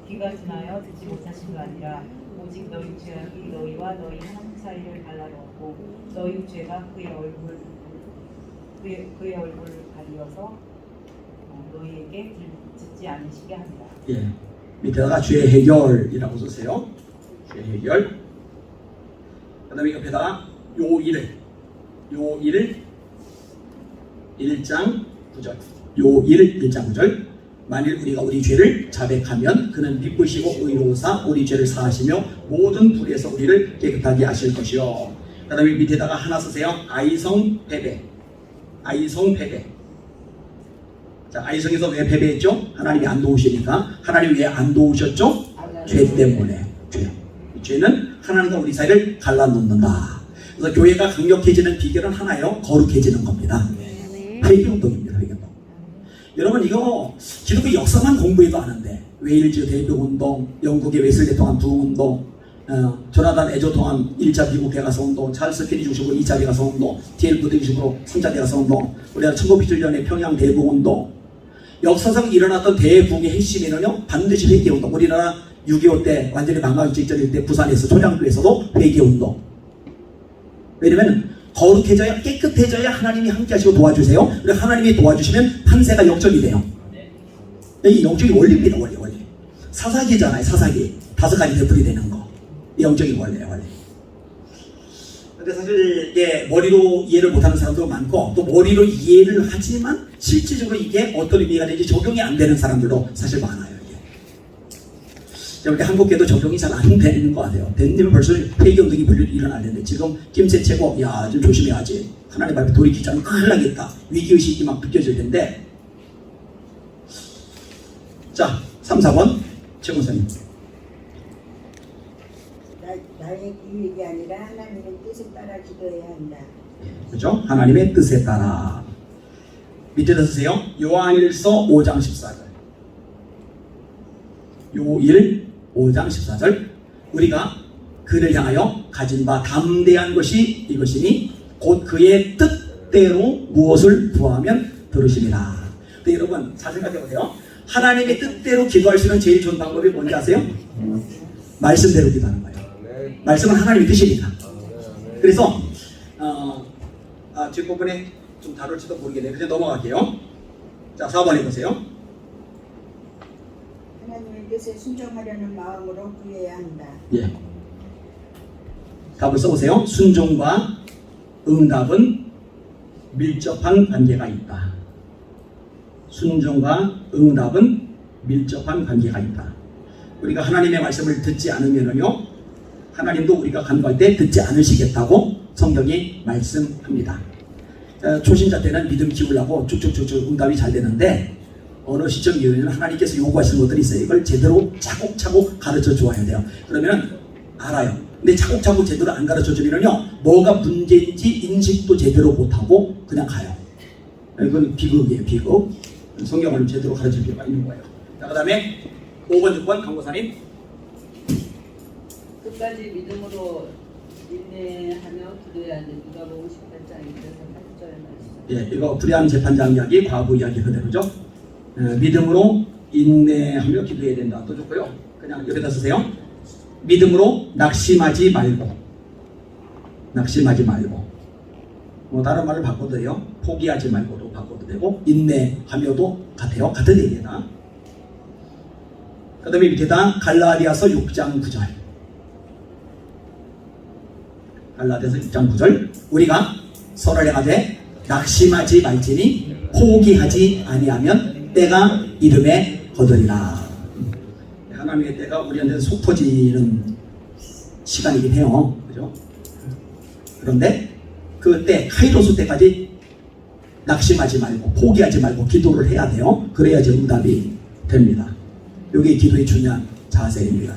귀가 둔하여 듣지 못하신 거 아니라 오직 너희 죄악이 너희와 너희 하나님 사이를 갈라놓고 너희 죄가 그의 얼굴을 가리어서 너희에게 듣지 않으시게 합니다. 예. 밑에다가 죄 해결이라고 쓰세요. 죄 해결. 그 다음에 옆에다가 요일 1장 9절. 요일 1장 9절. 만일 우리가 우리 죄를 자백하면 그는 미쁘시고 의로우사 우리 죄를 사하시며 모든 불에서 우리를 깨끗하게 하실 것이요. 그 다음에 밑에다가 하나 쓰세요. 아이성 패배. 자, 아이성에서 왜 패배했죠? 하나님이 안 도우시니까. 하나님이 왜 안 도우셨죠? 죄 때문에. 죄는 하나님과 우리 사이를 갈라놓는다. 그래서 교회가 강력해지는 비결은 하나예요. 거룩해지는 겁니다. 회개운동입니다. 회개운동. 여러분 이거 기독교 역사만 공부해도 아는데 웨일즈 대표운동, 영국의 웨슬리 통한 부흥운동, 조나단 에조 통한 1차 미국 대가서 운동, 찰스 피리 중심으로 2차 대가서 운동, D.L. 부드 중심으로 3차 대가서 운동, 우리나라 1977년에 평양 대부흥운동, 역사상 일어났던 대부흥의 핵심에는요 반드시 회개운동. 우리나라 6.25 때 완전히 망가진 직전일 때 부산에서 초량교에서도 회개운동. 왜냐면 거룩해져야, 깨끗해져야 하나님이 함께 하시고 도와주세요. 그리고 하나님이 도와주시면 판세가 역전이 돼요. 이 영적인 원리입니다. 원리. 사사기잖아요. 사사기. 5가지 되풀이 되는 거. 이 영적인 원리예요. 원리. 근데 사실 이게 머리로 이해를 못하는 사람도 많고 또 머리로 이해를 하지만 실질적으로 이게 어떤 의미가 되는지 적용이 안 되는 사람들도 사실 많아요. 이렇게 한국계도 적용이 잘 안 되는 것 같아요. 됐으면 벌써 회개운동이 일어날 텐데 지금 김새 최고 좀 조심해야지. 하나님 앞에 돌이키지 않으면 큰일 나겠다. 위기의식이 막 느껴질 텐데. 자, 3, 4번 최군사님. 나의 기획이 아니라 하나님의 뜻에 따라 기도해야 한다. 그렇죠? 하나님의 뜻에 따라. 밑에다 쓰세요. 요한일서 5장 14절. 요일 5장 14절. 우리가 그를 향하여 가진 바 담대한 것이 이것이니 곧 그의 뜻대로 무엇을 구하면 들으심이라. 근데 여러분 잘 생각해보세요. 하나님의 뜻대로 기도할 수 있는 제일 좋은 방법이 뭔지 아세요? 말씀대로 기도하는 거예요. 말씀은 하나님의 뜻이니까. 그래서 뒷부분에 좀 다룰지도 모르겠네요. 그냥 넘어갈게요. 자, 4번 해보세요. 하나님의 뜻에 순종하려는 마음으로 구해야 한다. 예. 답을 써보세요. 순종과 응답은 밀접한 관계가 있다. 순종과 응답은 밀접한 관계가 있다. 우리가 하나님의 말씀을 듣지 않으면요, 하나님도 우리가 간구할 때 듣지 않으시겠다고 성경이 말씀합니다. 초신자 때는 믿음 키우려고 쭉쭉쭉쭉 응답이 잘 되는데 어느 시점 이후에는 하나님께서 요구하시는 것들이 있어요. 이걸 제대로 차곡차곡 가르쳐 주어야 돼요. 그러면 알아요. 근데 차곡차곡 제대로 안 가르쳐 주면요, 뭐가 문제인지 인식도 제대로 못하고 그냥 가요. 이건 비극이에요. 비극. 성경을 제대로 가르칠 필요가 있는 거예요. 자, 그 다음에 5번, 6번 강고사님. 끝까지 믿음으로 인내하며 기도해야 돼. 누가복음 18장 1절에서 8절 말씀. 예, 이거 불의한 재판장 이야기, 과부 이야기 그대로죠. 믿음으로 인내하며 기도해야 된다. 또 좋고요. 그냥 여기다 쓰세요. 믿음으로 낙심하지 말고. 낙심하지 말고. 뭐 다른 말을 바꿔도 돼요. 포기하지 말고도 바꿔도 되고 인내하며도 같아요. 같은 얘기다. 그 다음에 밑에다 갈라디아서 6장 9절. 갈라디아서 6장 9절. 우리가 서로 행하되 낙심하지 말지니 포기하지 아니하면 때가 이름에 거두리라. 하나님의 때가 우리한테 속 터지는 시간이긴 해요. 그죠? 그런데 그때 카이로스 때까지 낙심하지 말고 포기하지 말고 기도를 해야 돼요. 그래야지 응답이 됩니다. 이게 기도의 중요한 자세입니다.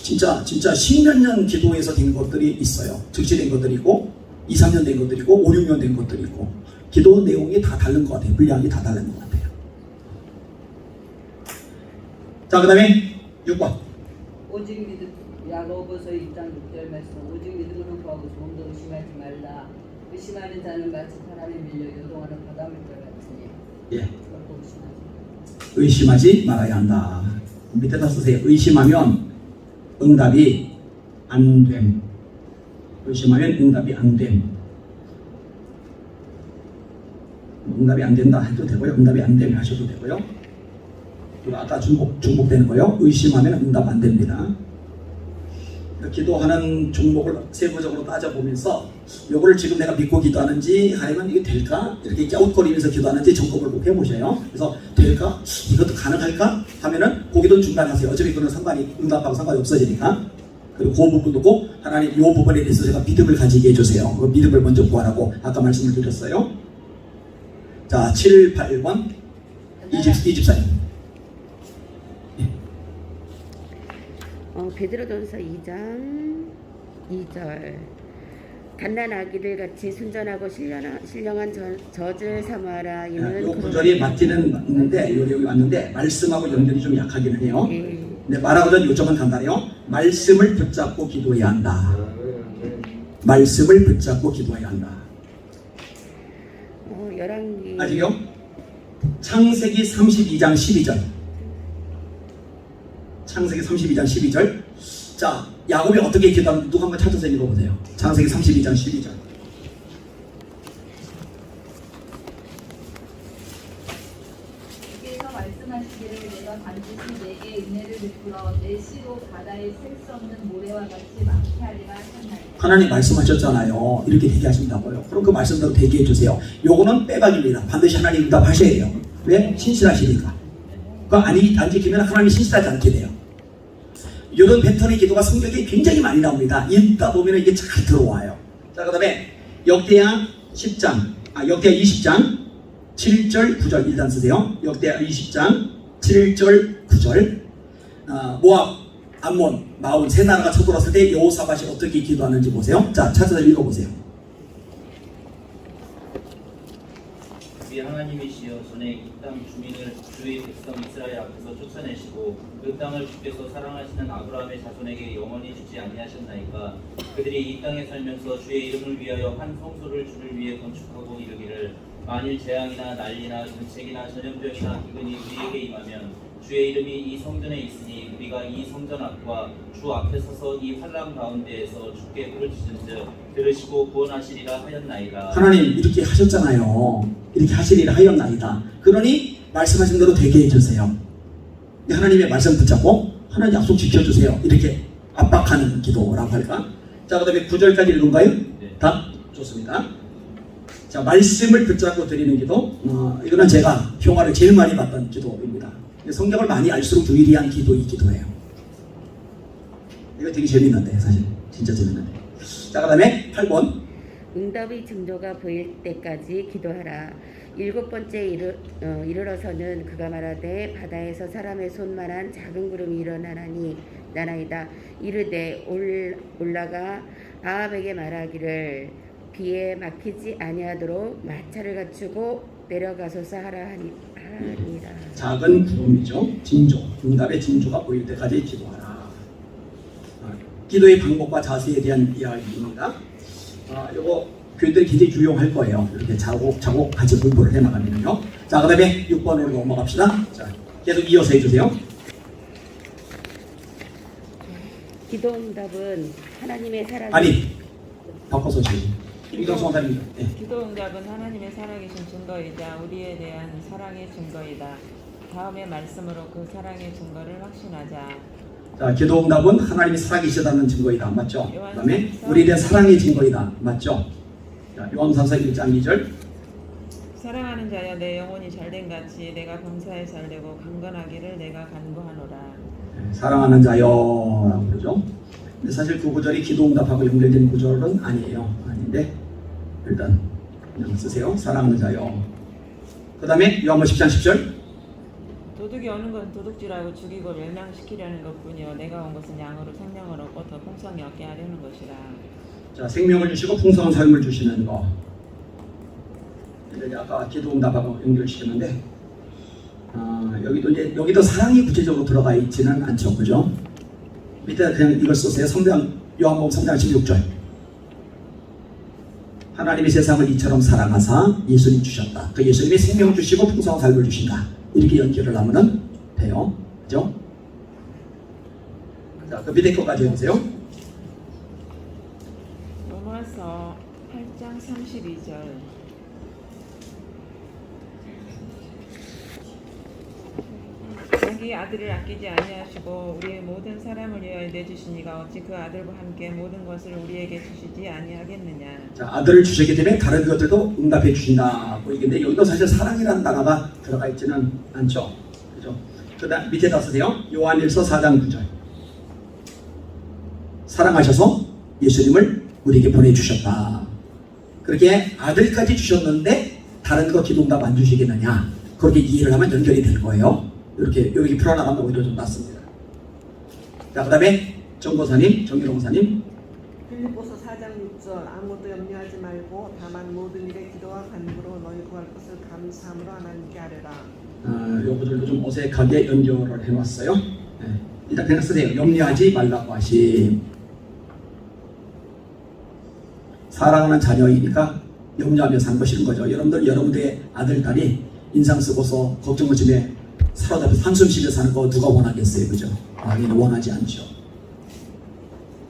진짜 10몇 년 기도해서 된 것들이 있어요. 즉시 된 것들이 있고 2, 3년 된 것들이 있고 5, 6년 된 것들이 있고 기도 내용이 다 다른 것 같아요. 분량이 다 다른 것 같아요. 자, 그 다음에 6번. 오직 믿음 야고보서 2장 6절 말씀. 오직 믿음으로 구하고 조금도 의심하지 말라. 의심하는 자는 마치 바람에 밀려 요동하는 바닷물 같으니. 예. 결코 의심하지 말라. 의심하지 말아야 한다. 밑에다 쓰세요. 의심하면 응답이 안 됨. 의심하면 응답이 안 됨. 응답이 안 된다 해도 되고요. 응답이 안 되면 하셔도 되고요. 그리고 아까 중복되는 거요. 의심하면 응답 안 됩니다. 기도하는 종목을 세부적으로 따져보면서 요거를 지금 내가 믿고 기도하는지 아니면 이게 될까? 이렇게 갸웃거리면서 기도하는지 점검을 꼭 해보셔요. 그래서 될까? 이것도 가능할까? 하면은 거기도 중단하세요. 어차피 그건 상관이 응답하고 상관이 없어지니까. 그리고 그 부분도 꼭 하나님 이 부분에 대해서 제가 믿음을 가지게 해주세요. 그 믿음을 먼저 구하라고 아까 말씀을 드렸어요. 자, 7, 8번 이집사님. 베드로전서 2장 2절. 갓난 아기들 같이 순전하고 신령한 젖을 사모하라. 이는 이 구절이 맞기는 맞는데 여기 왔는데 말씀하고 연결이 좀 약하기는 해요. 근데 말하고 전 요점은 간단해요. 말씀을 붙잡고 기도해야 한다. 말씀을 붙잡고 기도해야 한다. 열왕기. 아직요? 창세기 32장 12절. 창세기 32장 12절. 자, 야곱이 어떻게 기도하는지 누가 한번 찾아서 읽어보세요. 창세기 32장 12절. 주께서 말씀하시기를 내가 반드시 내게 은혜를 베풀어 내 씨로 바다에 셀 수 없는 모래와 같이 많게 하리라 하셨나이다. 하나님 말씀하셨잖아요. 이렇게 대기하신다고요. 그럼 그 말씀대로 대기해 주세요. 요거는 빼박입니다. 반드시 하나님 응답하셔야 돼요. 왜? 신실하시니까. 그거 안 지키면 하나님이 신실하지 않게 돼요. 이런 패턴의 기도가 성경에 굉장히 많이 나옵니다. 읽다 보면 이게 잘 들어와요. 자, 그 다음에 역대하 20장 7절 9절 일단 쓰세요. 역대하 20장 7절 9절. 모압, 암몬, 마온 세 나라가 쳐들어왔을 때 여호사밧이 어떻게 기도하는지 보세요. 자, 찾아서 읽어보세요. 우리 하나님이시여 전에 이 땅 주민을 주의 백성 이스라엘 앞에서 쫓아내시고 그 땅을 주께서 사랑하시는 아브라함의 자손에게 영원히 주지 아니하셨나이까. 그들이 이 땅에 살면서 주의 이름을 위하여 한 성소를 주를 위해 건축하고 이르기를 만일 재앙이나 난리나 정책이나 전염병이나 기근이 우리에게 임하면 주의 이름이 이 성전에 있으니 우리가 이 성전 앞과 주 앞에 서서 이 환랑 가운데에서 주께 부르짖은즉 들으시고 구원하시리라 하였나이다. 하나님 이렇게 하셨잖아요. 이렇게 하시리라 하였나이다. 그러니 말씀하신 대로 되게 해주세요. 하나님의 말씀 붙잡고 하나님 약속 지켜주세요. 이렇게 압박하는 기도라고 할까? 자, 그 다음에 9절까지 읽은가요? 네. 다? 좋습니다. 자, 말씀을 붙잡고 드리는 기도. 이거는 제가 평화를 제일 많이 받던 기도입니다. 성경을 많이 알수록 유일한 기도이 기도예요. 이거 되게 재밌는데 사실 진짜 재밌는데. 자, 그 다음에 8번 응답의 징조가 보일 때까지 기도하라. 7번째 이르러서는 그가 말하되 바다에서 사람의 손만한 작은 구름이 일어나나니 나나이다. 이르되 올라가 아합에게 말하기를 비에 막히지 아니하도록 마차를 갖추고 내려가소서 하라 하니라. 작은 구름이죠. 징조, 응답의 징조가 보일 때까지 기도하라. 기도의 방법과 자세에 대한 이야기입니다. 요거 교인들이 굉장히 유용할 거예요. 이렇게 자곡 같이 공부를 해나가면요. 자, 그 다음에 6번으로 넘어갑시다. 자, 계속 이어서 해주세요. 기도응답은 하나님의 사랑이 아니, 바꿔서 주세요. 이동수 원사님. 네. 기도응답은 하나님의 살아계신 증거이자 우리에 대한 사랑의 증거이다. 다음의 말씀으로 그 사랑의 증거를 확신하자. 자, 기도응답은 하나님이 살아계시다는 증거이다. 맞죠? 그 다음에 우리에 대한 사랑의 증거이다. 맞죠? 자, 요한산서 1장 2절. 사랑하는 자여 내 영혼이 잘된 같이 내가 범사에 잘되고 강건하기를 내가 간구하노라. 사랑하는 자여라고 그러죠. 근데 사실 그 구절이 기도응답하고 연결된 구절은 아니에요. 아닌데 일단 그냥 쓰세요. 사랑하는 자여. 그 다음에 요한복음 10장 10절. 도둑이 오는 건 도둑질하고 죽이고 멸망시키려는 것뿐이요 내가 온 것은 양으로 생명을 얻고 더 풍성히 얻게 하려는 것이라. 자, 생명을 주시고 풍성한 삶을 주시는 거. 근데 아까 기도응답하고 연결시켰는데 여기도 사랑이 구체적으로 들어가 있지는 않죠. 그죠? 밑에 그냥 이걸 쓰세요. 요한복음 3장 16절. 하나님이 세상을 이처럼 사랑하사 예수님 주셨다. 그 예수님이 생명 주시고 풍성한 삶을 주신다. 이렇게 연결을 하면 돼요. 그죠? 자, 그 밑에 거까지 해보세요. 로마서 8장 32절. 자기 아들을 아끼지 아니하시고 우리의 모든 사람을 위하여 내주시니가 어찌 그 아들과 함께 모든 것을 우리에게 주시지 아니하겠느냐. 자, 아들을 주셨기 때문에 다른 것들도 응답해 주신다고 얘기인데 여기도 사실 사랑이라는 단어가 들어가 있지는 않죠. 그죠? 그 다음 밑에다 쓰세요. 요한일서 4장 9절. 사랑하셔서 예수님을 우리에게 보내주셨다. 그렇게 아들까지 주셨는데 다른 거 기도응답 안 주시겠느냐. 그렇게 이해를 하면 연결이 될 거예요. 이렇게 풀어나가면 오히려 좀 낫습니다. 자, 그 다음에 정보사님, 정기롱사님. 빌립보서 4장 6절. 아무것도 염려하지 말고 다만 모든 일에 기도와 간구로 너희 구할 것을 감사함으로 하나님께 아뢰라. 요 구절도 좀 어색하게 연결을 해놨어요. 네. 일단 그냥 쓰세요. 염려하지 말라고 하심. 사랑하는 자녀이니까 염려하며 산 것인 거죠. 여러분들의 아들, 딸이 인상 쓰고서 걱정을 지며 사로잡혀서 한숨 쉬며 사는 거 누가 원하겠어요? 그죠? 당연히 원하지 않죠.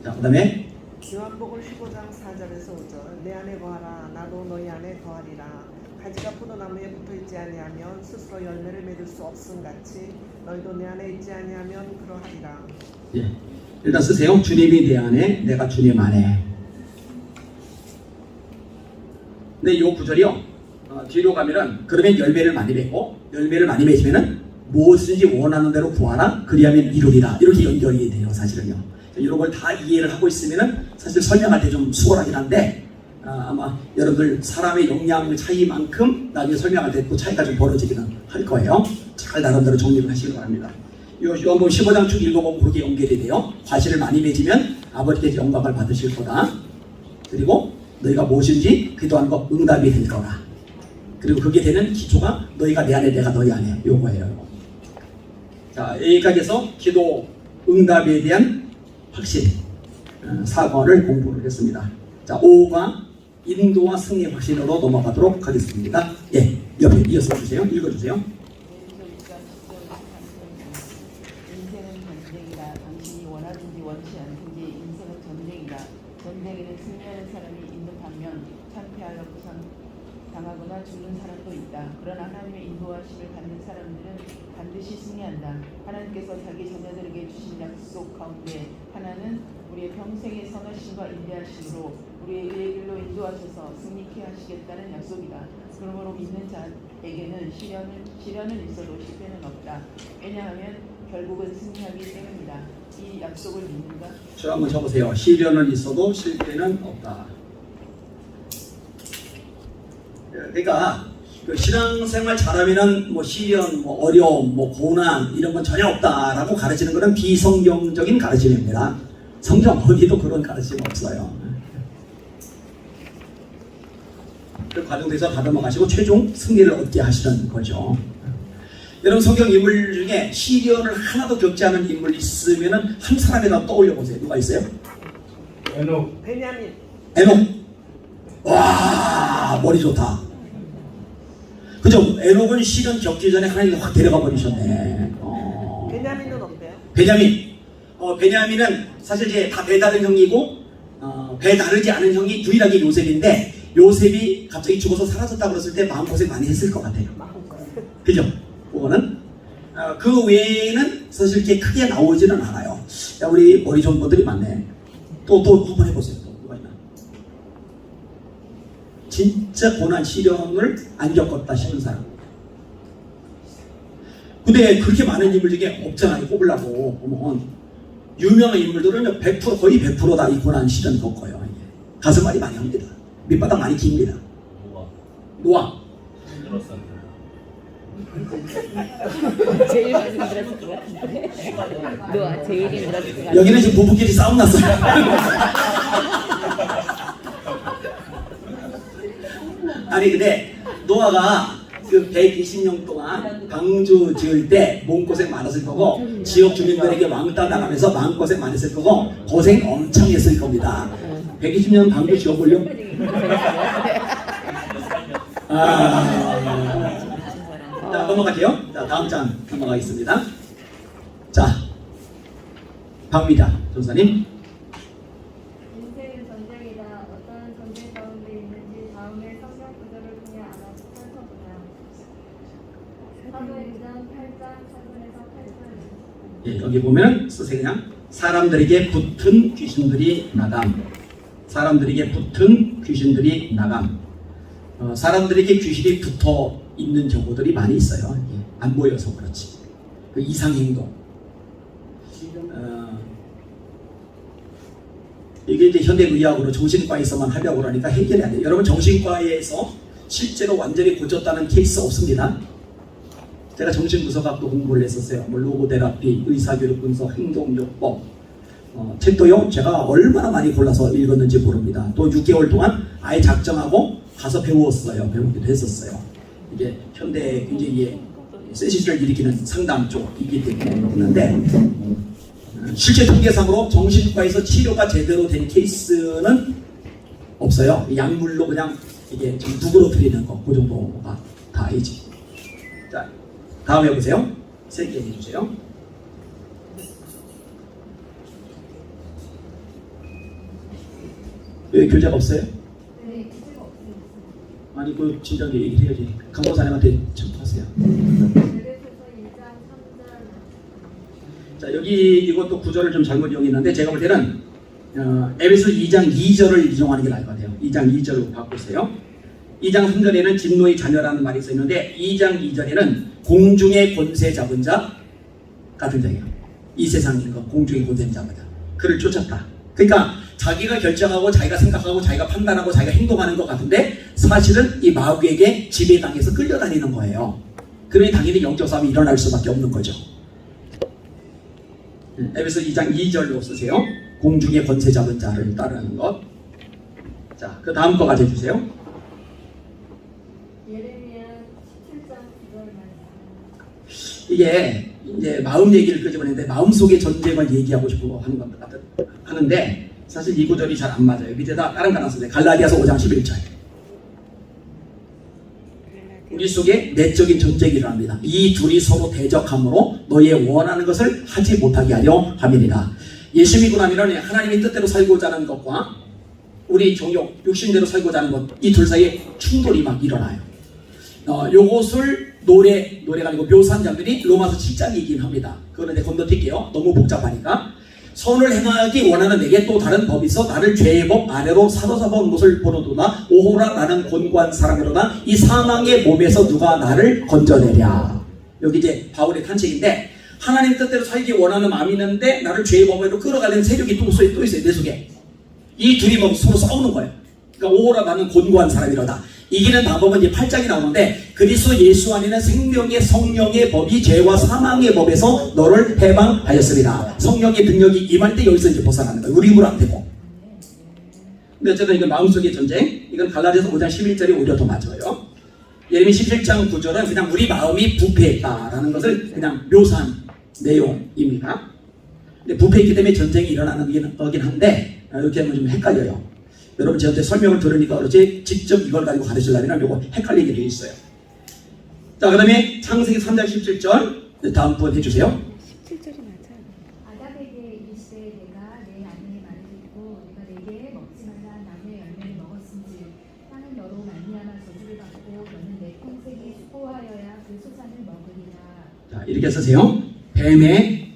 자, 그 다음에 요한복음 15장 4절에서 5절. 내 안에 거하라 나도 너희 안에 거하리라. 가지가 포도나무에 붙어있지 아니하면 스스로 열매를 맺을 수 없음 같이 너희도 내 안에 있지 아니하면 그러하리라. 예, 일단 쓰세요. 주님이 내 안에, 내가 주님 안에. 근데 이 구절이요, 뒤로 가면은 그러면 열매를 많이 맺고 열매를 많이 맺으면은 무엇인지 원하는 대로 구하라 그리하면 이루리라. 이렇게 연결이 돼요. 사실은요. 이런 걸 다 이해를 하고 있으면은 사실 설명할 때 좀 수월하긴 한데 아마 여러분들 사람의 역량 차이만큼 나중에 설명할 때 또 차이가 좀 벌어지기는 할 거예요. 잘 나름대로 정리를 하시기 바랍니다. 요한복음 15장 쭉 읽어보면 그렇게 연결이 돼요. 과실을 많이 맺으면 아버지께서 영광을 받으실 거다. 그리고 너희가 무엇인지 기도하는 거 응답이 될 거라. 그리고 그게 되는 기초가 너희가 내 안에 내가 너희 안에 요거예요. 자, 여기까지 해서 기도 응답에 대한 확신 4권을 공부를 했습니다. 자, 5가 인도와 승리 확신으로 넘어가도록 하겠습니다. 예, 옆에 이어서 주세요. 읽어주세요. 인생은 전쟁이다. 당신이 원하든지 원치 않든지 인생은 전쟁이다. 전쟁에는 승리하는 사람이 있는 반면 참패하여 부상당하거나 죽는 사람도 있다. 그러나 하나님의 인도하심을 받는 사람들은 반드시 승리한다. 하나님께서 자기 자녀들에게 주신 약속 가운데 하나는 우리의 평생의 선하심과 인내하심으로 우리의 의의 길로 인도하셔서 승리케 하시겠다는 약속이다. 그러므로 믿는 자에게는 시련은 있어도 실패는 없다. 왜냐하면 결국은 승리하기 때문이다. 이 약속을 믿는가? 저 한번 적으세요. 시련은 있어도 실패는 없다. 그러니까 그 신앙생활 잘하면은 뭐 시련, 뭐 어려움, 뭐 고난 이런 건 전혀 없다라고 가르치는 것은 비성경적인 가르침입니다. 성경 어디도 그런 가르침 없어요. 그 과정에서 다듬어 가시고 최종 승리를 얻게 하시는 거죠. 여러분 성경 인물 중에 시련을 하나도 겪지 않은 인물이 있으면 한 사람이라도 떠올려 보세요. 누가 있어요? 에녹. 베냐민. 에녹. 와, 머리 좋다. 그죠? 에녹은 시련 겪기 전에 하나님이 확 데려가 버리셨네. 베냐민은 어때요? 베냐민은 사실 이제 다 배 다른 형이고 배 다르지 않은 형이 유일하게 요셉인데, 요셉이 갑자기 죽어서 사라졌다 그랬을 때 마음고생 많이 했을 것 같아요. 그죠? 그거는 그 외에는 사실 이렇게 크게 나오지는 않아요. 야, 우리 머리 좋은 분들이 많네. 또 한번 해보세요. 또 누가 있나? 진짜 고난 시련을 안 겪었다 싶은 사람. 근데 그렇게 많은 인물 중에 없잖아요. 꼽으려고 보면 유명한 인물들은 100% 거의 100%다 이 고난 시련 겪어요. 가슴앓이 많이 합니다. 밑바닥 많이 깁니다. 노아. 제일 많이 힘들었을 것 같은데. 노아 제일 힘들었을 것 같은데. 여기는 지금 부부끼리 싸움 났어요. 아니 근데 노아가 그 120년 동안 방주 지을 때 몸고생 많았을 거고, 지역 주민들에게 왕따 당하면서 마음고생 많이 했을 거고, 고생 엄청 했을 겁니다. 120년 방주 지어보려? 자, 넘어갈게요. 자, 다음 장 넘어가겠습니다. 자, 박미자 전사님. 인생은 전쟁이다. 어떤 전쟁 가운데 있는지 다음에 성경 구절을 통해 알아서 살펴보자. 사도행전 8장 4절에서 8절. 예, 여기 보면 쓰세요. 그냥 사람들에게 붙은 귀신들이 나감. 사람들에게 붙은 귀신들이 나감. 사람들에게 귀신이 붙어 있는 경우들이 많이 있어요. 안 보여서 그렇지. 그 이상행동. 이게 이제 현대의학으로 정신과에서만 하려고 그러니까 해결이 안 돼요. 여러분 정신과에서 실제로 완전히 고쳤다는 케이스 없습니다. 제가 정신분석학도 공부를 했었어요. 뭐 로고테라피, 의사교육 분석, 행동요법. 책도요 제가 얼마나 많이 골라서 읽었는지 모릅니다. 또 6개월 동안 아예 작정하고 가서 배웠어요. 배우기도 했었어요. 이게 현대 굉장히 세시를 일으키는 상담 쪽이기 때문에 했는데, 실제 통계상으로 정신과에서 치료가 제대로 된 케이스는 없어요. 약물로 그냥 이게 좀 누그러뜨리는 거, 그 정도가 다이지. 자, 다음 해보세요. 세개 해주세요. 왜 교재가 없어요? 네, 교재가 없어요. 아니 그 진작에 얘기를 해야지. 강도사님한테 청구하세요. 에베소서 1장 3절. 자, 여기 이것도 구절을 좀 잘못 이용했는데, 제가 볼 때는 에베소 2장 2절을 이용하는 게 나을 것 같아요. 2장 2절로 바꾸세요. 2장 3절에는 진노의 자녀라는 말이 써 있는데, 2장 2절에는 공중의 권세 잡은 자가 등장해요. 이 세상에 있는 거 공중의 권세 잡은 자. 그를 쫓았다. 그러니까 자기가 결정하고 자기가 생각하고 자기가 판단하고 자기가 행동하는 것 같은데, 사실은 이 마귀에게 지배당해서 끌려다니는 거예요. 그러니 당연히 영적 싸움이 일어날 수밖에 없는 거죠. 에베소 2장 2절로 쓰세요. 공중의 권세 잡은 자를 따르는 것. 자, 그 다음 거 가져주세요. 예레미야 17장 9절 말씀. 이게 이제 마음 얘기를 끄집어내는데, 마음속의 전쟁을 얘기하고 싶어 하는 것 하는데, 사실 이 구절이 잘 안 맞아요. 밑에다 다른 거 놨어요. 갈라디아서 5장 11절. 우리 속에 내적인 전쟁이 일어납니다. 이 둘이 서로 대적함으로 너희의 원하는 것을 하지 못하게 하려 함이니라. 예수 믿고 나면 하나님의 뜻대로 살고자 하는 것과 우리 정욕, 육신대로 살고자 하는 것, 이 둘 사이에 충돌이 막 일어나요. 요것을 노래가 아니고 묘사한 장면이 로마서 7장이긴 합니다. 그런데 건너뛸게요. 너무 복잡하니까. 선을 행하기 원하는 내게 또 다른 법이 있어 나를 죄의 법 아래로 사로잡아온 것을 보노도다. 오호라 나는 곤고한 사람이로다. 이 사망의 몸에서 누가 나를 건져내랴. 여기 이제 바울의 탄식인데, 하나님 뜻대로 살기 원하는 마음이 있는데 나를 죄의 법으로 끌어가려는 세력이 또 있어요. 내 속에. 이 둘이 뭐 서로 싸우는 거예요. 그러니까 오호라 나는 곤고한 사람이로다. 이기는 방법은 이제 8장이 나오는데, 그리스도 예수 안에는 생명의 성령의 법이 죄와 사망의 법에서 너를 해방하였습니다. 성령의 능력이 임할 때 여기서 이제 벗어나는 거예요. 우리 힘으로 안 되고. 근데 어쨌든 이건 마음속의 전쟁. 이건 갈라디아서 5장 11절이 오히려 더 맞아요. 예레미야 17장 9절은 그냥 우리 마음이 부패했다라는 것을 그냥 묘사한 내용입니다. 근데 부패했기 때문에 전쟁이 일어나는 거긴 한데 이렇게 하면 좀 헷갈려요. 여러분 저한테 설명을 들으니까 그렇지 직접 이걸 가지고 가르치려면 이거 헷갈리게 되어 있어요. 자, 그 다음에 창세기 3장 17절 다음 분 해주세요. 17절이 맞아요. 아담에게 이르시되 내가 내 아내의 말을 듣고 내가 내게 먹지 말라 나무의 열매를 먹었은지 땅은 너로 말미암아 저주를 받고 너는 내 평생에 수고하여야 그 소산을 먹으리라. 자, 이렇게 쓰세요. 뱀의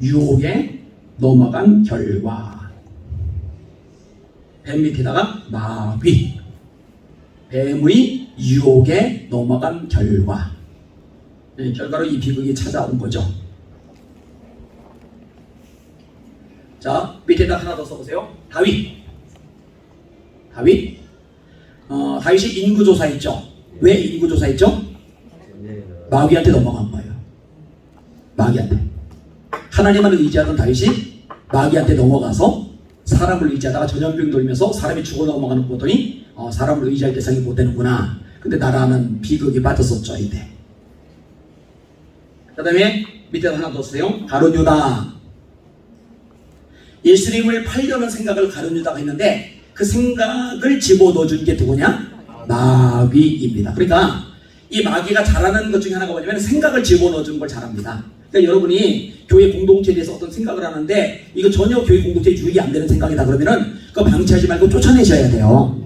유혹에 넘어간 결과. 뱀 밑에다가 마귀. 뱀의 유혹에 넘어간 결과. 결과로 이 비극이 찾아온 거죠. 자, 밑에다 하나 더 써보세요. 다윗. 다윗이 인구조사했죠. 왜 인구조사했죠? 마귀한테 넘어간 거예요. 마귀한테. 하나님만을 의지하던 다윗이 마귀한테 넘어가서 사람을 의지하다가 전염병 돌면서 사람이 죽어 넘어가는 거 보더니 사람을 의지할 대상이 못 되는구나. 근데 나라는 비극에 빠졌었죠. 이때. 그 다음에 밑에다 하나 더 쓰세요. 가룟 유다. 예수님을 팔려는 생각을 가룟 유다가 했는데 그 생각을 집어넣어준 게 누구냐? 마귀입니다. 그러니까 이 마귀가 잘하는 것 중에 하나가 뭐냐면 생각을 집어넣어주는 걸 잘합니다. 그러니까 여러분이 교회 공동체에 대해서 어떤 생각을 하는데 이거 전혀 교회 공동체에 유익이 안 되는 생각이다 그러면은 그거 방치하지 말고 쫓아내셔야 돼요.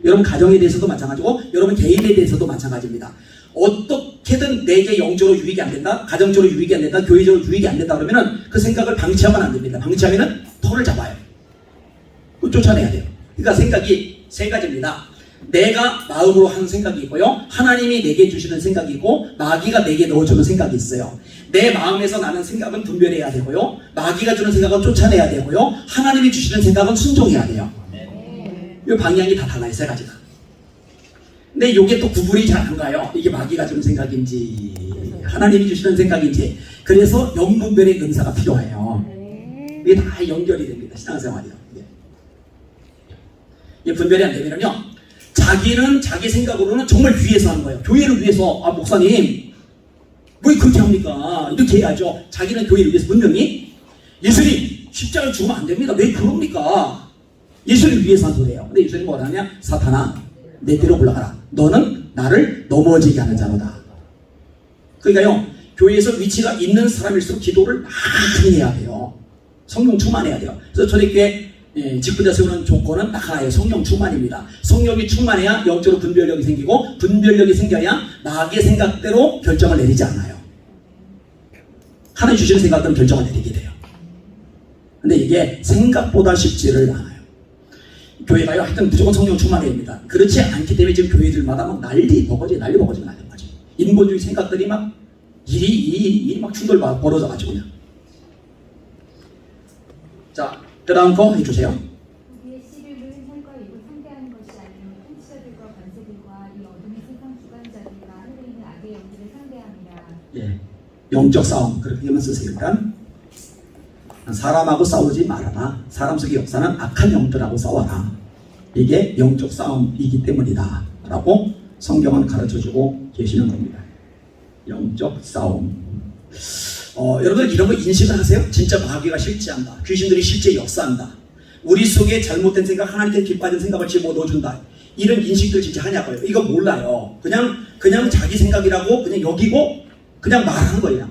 여러분 가정에 대해서도 마찬가지고 여러분 개인에 대해서도 마찬가지입니다. 어떻게든 내게 영적으로 유익이 안 된다, 가정적으로 유익이 안 된다, 교회적으로 유익이 안 된다 그러면은 그 생각을 방치하면 안 됩니다. 방치하면은 털을 잡아요. 그거 쫓아내야 돼요. 그러니까 생각이 세 가지입니다. 내가 마음으로 하는 생각이 있고요. 하나님이 내게 주시는 생각이 있고 마귀가 내게 넣어주는 생각이 있어요. 내 마음에서 나는 생각은 분별해야 되고요. 마귀가 주는 생각은 쫓아내야 되고요. 하나님이 주시는 생각은 순종해야 돼요. 이 방향이 다 달라요. 세 가지가. 근데 이게 또 구분이 잘 안 가요. 이게 마귀가 주는 생각인지 하나님이 주시는 생각인지. 그래서 영분별의 은사가 필요해요. 이게 다 연결이 됩니다. 신앙생활이요. 이게 분별이 안 되면요 자기는 자기 생각으로는 정말 위해서 하는 거예요. 교회를 위해서. 아 목사님 왜 그렇게 합니까? 이렇게 해야죠. 자기는 교회를 위해서 분명히 예수님 십자가를 죽으면 안 됩니다. 왜 그럽니까? 예수를 위해서 한 소리예요. 근데 예수님 뭐라 하냐? 사탄아 내 뒤로 올라가라. 너는 나를 넘어지게 하는 자로다. 그러니까요 교회에서 위치가 있는 사람일수록 기도를 많이 해야 돼요. 성령 충만해야 돼요. 그래서 초대교회 직분자 세우는 조건은 딱 하나예요. 성령 충만입니다. 성령이 충만해야 영적으로 분별력이 생기고 분별력이 생겨야 마귀의 생각대로 결정을 내리지 않아요. 하나님 주시는 생각대로 결정을 내리게 돼요. 근데 이게 생각보다 쉽지를 않아요. 교회가요 하여튼 무조건 성령 충만해야 됩니다. 그렇지 않기 때문에 지금 교회들마다 막 난리 버거지가 나는 거죠. 인본주의 생각들이 막 일이 막 충돌 벌어져가지고 그냥. 자 그 다음 거 해주세요. 우리의 씨름은 혈과 육을 상대하는 것이 아니요 통치자들과 관세들과 이 어둠의 세상 주관자들과 하늘에 있는 악의 영들을 상대함이라. 예, 영적 싸움 그렇게만 쓰세요. 일단 사람하고 싸우지 말아라. 사람 속의 역사는 악한 영들하고 싸워라. 이게 영적 싸움이기 때문이다 라고 성경은 가르쳐주고 계시는 겁니다. 영적 싸움. 여러분들 이런 거 인식을 하세요? 진짜 마귀가 실제한다. 귀신들이 실제 역사한다. 우리 속에 잘못된 생각, 하나님께 깃빠진 생각을 집어넣어준다. 이런 인식들 진짜 하냐고요. 이거 몰라요. 그냥 자기 생각이라고 그냥 여기고 그냥 말하는 거예요.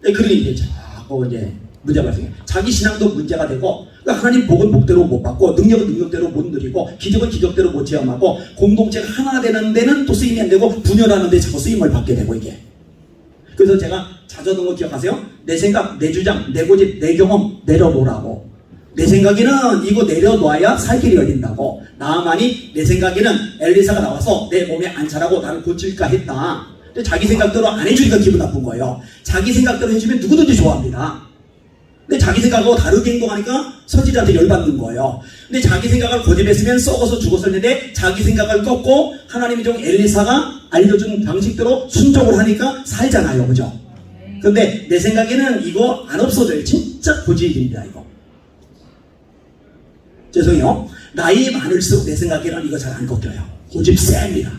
그러니 이제 자꾸 이제 문제가 발생해요. 자기 신앙도 문제가 되고 그러니까 하나님 복은 복대로 못 받고 능력은 능력대로 못 누리고 기적은 기적대로 못 체험하고 공동체가 하나 되는 데는 또 쓰임이 안 되고 분열하는 데 자꾸 쓰임을 받게 되고 이게. 그래서 제가 자주 하던 거 기억하세요? 내 생각, 내 주장, 내 고집, 내 경험 내려놓으라고. 내 생각에는 이거 내려놔야 살 길이 열린다고. 나만이 내 생각에는 엘리사가 나와서 내 몸에 안차라고 나를 고칠까 했다. 근데 자기 생각대로 안 해주니까 기분 나쁜 거예요. 자기 생각대로 해주면 누구든지 좋아합니다. 근데 자기 생각하고 다르게 행동하니까 선지자한테 열받는 거예요. 근데 자기 생각을 고집했으면 썩어서 죽었었는데 자기 생각을 꺾고 하나님이 좀 엘리사가 알려준 방식대로 순종을 하니까 살잖아요. 그죠? 근데 내 생각에는 이거 안 없어져요. 진짜 고집입니다. 이거. 죄송해요. 나이 많을수록 내 생각에는 이거 잘 안 꺾여요. 고집 셉니다.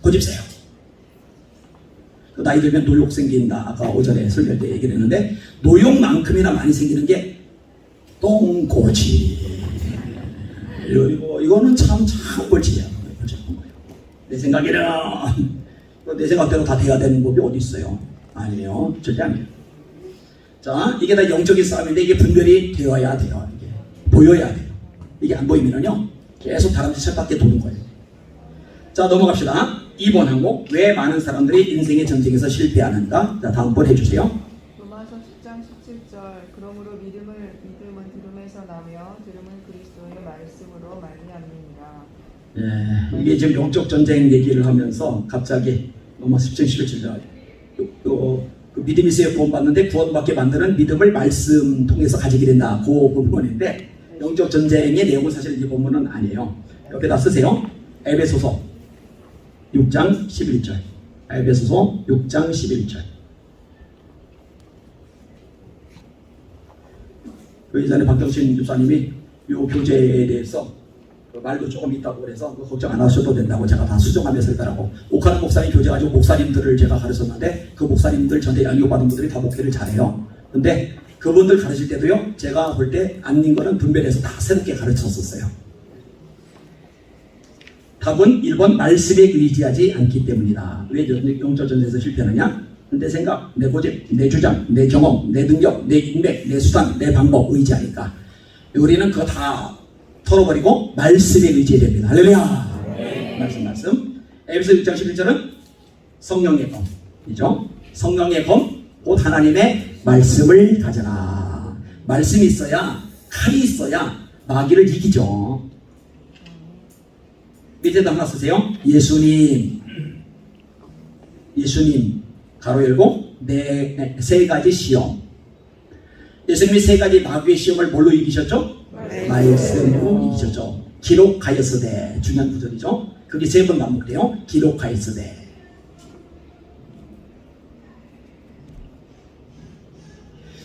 고집 세요. 나이 들면 노욕 생긴다. 아까 오전에 설교할 때 얘기를 했는데 노욕만큼이나 많이 생기는 게 똥고집. 이거는 참 꼴찌야. 내 생각에는 내 생각대로 다 돼야 되는 법이 어디 있어요? 아니에요. 절대 아니에요. 자, 이게 다 영적인 싸움인데 이게 분별이 되어야 돼요. 이게 보여야 돼요. 이게 안 보이면요 계속 다른 쳇바퀴 도는 거예요. 자, 넘어갑시다. 2번 항목. 왜 많은 사람들이 인생의 전쟁에서 실패하는가? 자, 다음 번 해주세요. 로마서 10장 17절 그러므로 믿음은 들음에서 나며 들음은 그리스도의 말씀으로 말미암느니라. 이게 지금 영적 전쟁 얘기를 하면서 갑자기 로마서 10장 17절 그 믿음이 있어야 구원받는데 구원받게 만드는 믿음을 말씀 통해서 가지게 된다. 그 부분인데 영적 전쟁의 내용은 사실 이 본문은 아니에요. 옆에다 쓰세요. 에베소서 6장 11절. 에베소서 6장 11절. 그 이전에 박경신 집사님이 이 교재에 대해서 그 말도 조금 있다고 그래서 걱정 안 하셔도 된다고 제가 다 수정하면서 했더라고. 옥하는 목사님 교재 가지고 목사님들을 제가 가르쳤는데 그 목사님들 전에 양육받은 분들이 다 목회를 잘해요. 근데 그분들 가르칠 때도요, 제가 볼 때 아닌 거는 분별해서 다 새롭게 가르쳤었어요. 답은 1번 말씀에 의지하지 않기 때문이다. 왜 영적 전쟁에서 실패하느냐? 내 생각, 내 고집, 내 주장, 내 경험, 내 능력, 내 인맥, 내 수단, 내 방법 의지하니까 우리는 그거 다 털어버리고 말씀에 의지해야 됩니다. 할렐루야. 말씀. 에베소 6장 11절은 성령의 검이죠. 성령의 검, 곧 하나님의 말씀을 가져라. 말씀이 있어야, 칼이 있어야 마귀를 이기죠. 밑에다 하나 쓰세요. 예수님 가로 열고 네, 세 가지 시험. 예수님이 세 가지 마귀의 시험을 뭘로 이기셨죠? 말씀으로 이기셨죠. 기록하였으되. 중요한 구절이죠. 그게 세 번 반복돼요. 기록하였으되.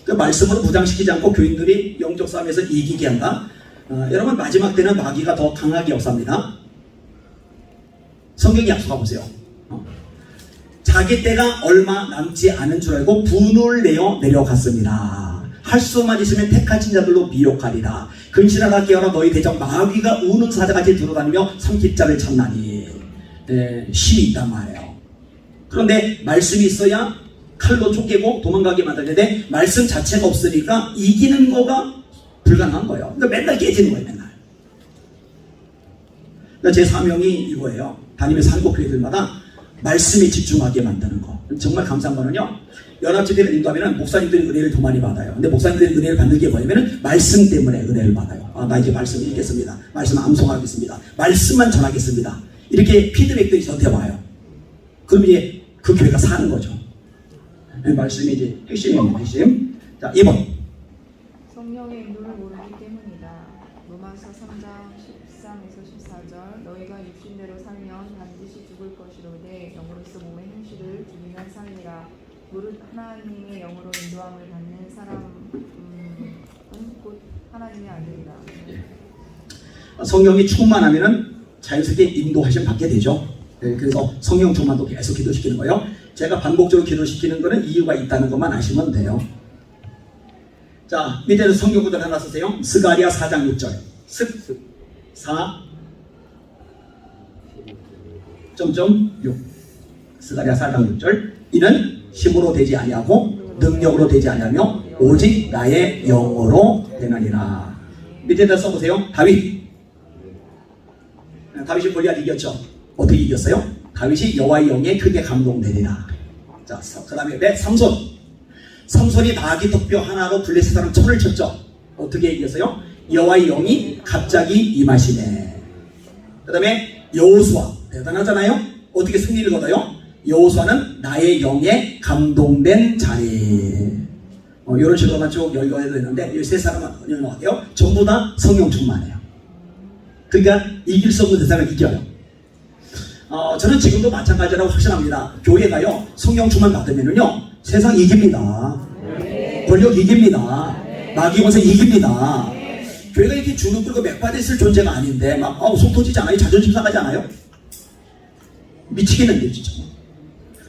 그 말씀으로 무장시키지 않고 교인들이 영적 싸움에서 이기게 한다. 여러분, 마지막 때는 마귀가 더 강하게 역사합니다. 성경이 약속하고 보세요. 자기 때가 얼마 남지 않은 줄 알고 분을 내어 내려갔습니다. 할 수만 있으면 택하신 자들로 미혹하리라. 근신하라 깨어라 너희 대적 마귀가 우는 사자같이 들어다니며 삼킬자를 찾나니. 힘이 있단 말이에요. 그런데 말씀이 있어야 칼로 쫓기고 도망가게 만드는데 말씀 자체가 없으니까 이기는 거가 불가능한 거예요. 그러니까 맨날 깨지는 거예요. 맨날. 그러니까 제 사명이 이거예요. 다니면서 한국 교회들마다 말씀에 집중하게 만드는 거. 정말 감사한 거는요, 연합지대를 인도하면 목사님들이 은혜를 더 많이 받아요. 근데 목사님들이 은혜를 받는 게 뭐냐면 말씀 때문에 은혜를 받아요. 나 이제 말씀 읽겠습니다. 말씀 암송하겠습니다. 말씀만 전하겠습니다. 이렇게 피드백들이 저한테 와요. 그럼 이제 그 교회가 사는 거죠. 말씀이 이제 핵심입니다. 핵심. 자, 2번. 성령의 인도를 모르기 때문이다. 로마서 3장 13에서 14절 너희가 육신대로 살면 반드시 죽을 것이로되 영으로서 몸의 행실을 죽이면 살리라. 무릇 하나님의 영으로 인도함을 받는 사람은 곧 하나님의 아들이라. 성령이 충만하면은 자연스럽게 인도하심 받게 되죠. 그래서 성령 충만도 계속 기도시키는 거예요. 제가 반복적으로 기도시키는 거는 이유가 있다는 것만 아시면 돼요. 자, 밑에는 성경 구절 하나 쓰세요. 스가랴 4장 6절. 4.6. 스가랴 4장 6절. 이는 힘으로 되지 아니하고 능력으로 되지 아니하며 오직 나의 영으로 되나니라. 밑에다 써보세요. 다윗이 골리앗 이겼죠. 어떻게 이겼어요? 다윗이 여호와의 영에 크게 감동되리라. 자, 그 다음에 삼손이 나귀 턱뼈 하나로 블레셋 사람 천을 쳤죠. 어떻게 이겼어요? 여호와의 영이 갑자기 임하시네. 그 다음에 여호수아 대단하잖아요. 어떻게 승리를 거둬요? 여호수아는 나의 영에 감동된 자리. 이런 식으로만 쭉 열거해도 되는데 이 세 사람은 어때요? 전부 다 성령 충만해요. 그러니까 이길 수 없는 대상을 이겨요. 저는 지금도 마찬가지라고 확신합니다. 교회가요, 성령 충만 받으면요, 세상 이깁니다. 권력 이깁니다. 마귀 권세 이깁니다. 교회가 이렇게 주눅 들고 맥 빠져 있을 존재가 아닌데 막 속 터지지 않아요? 자존심 상하지 않아요? 미치겠는데 진짜.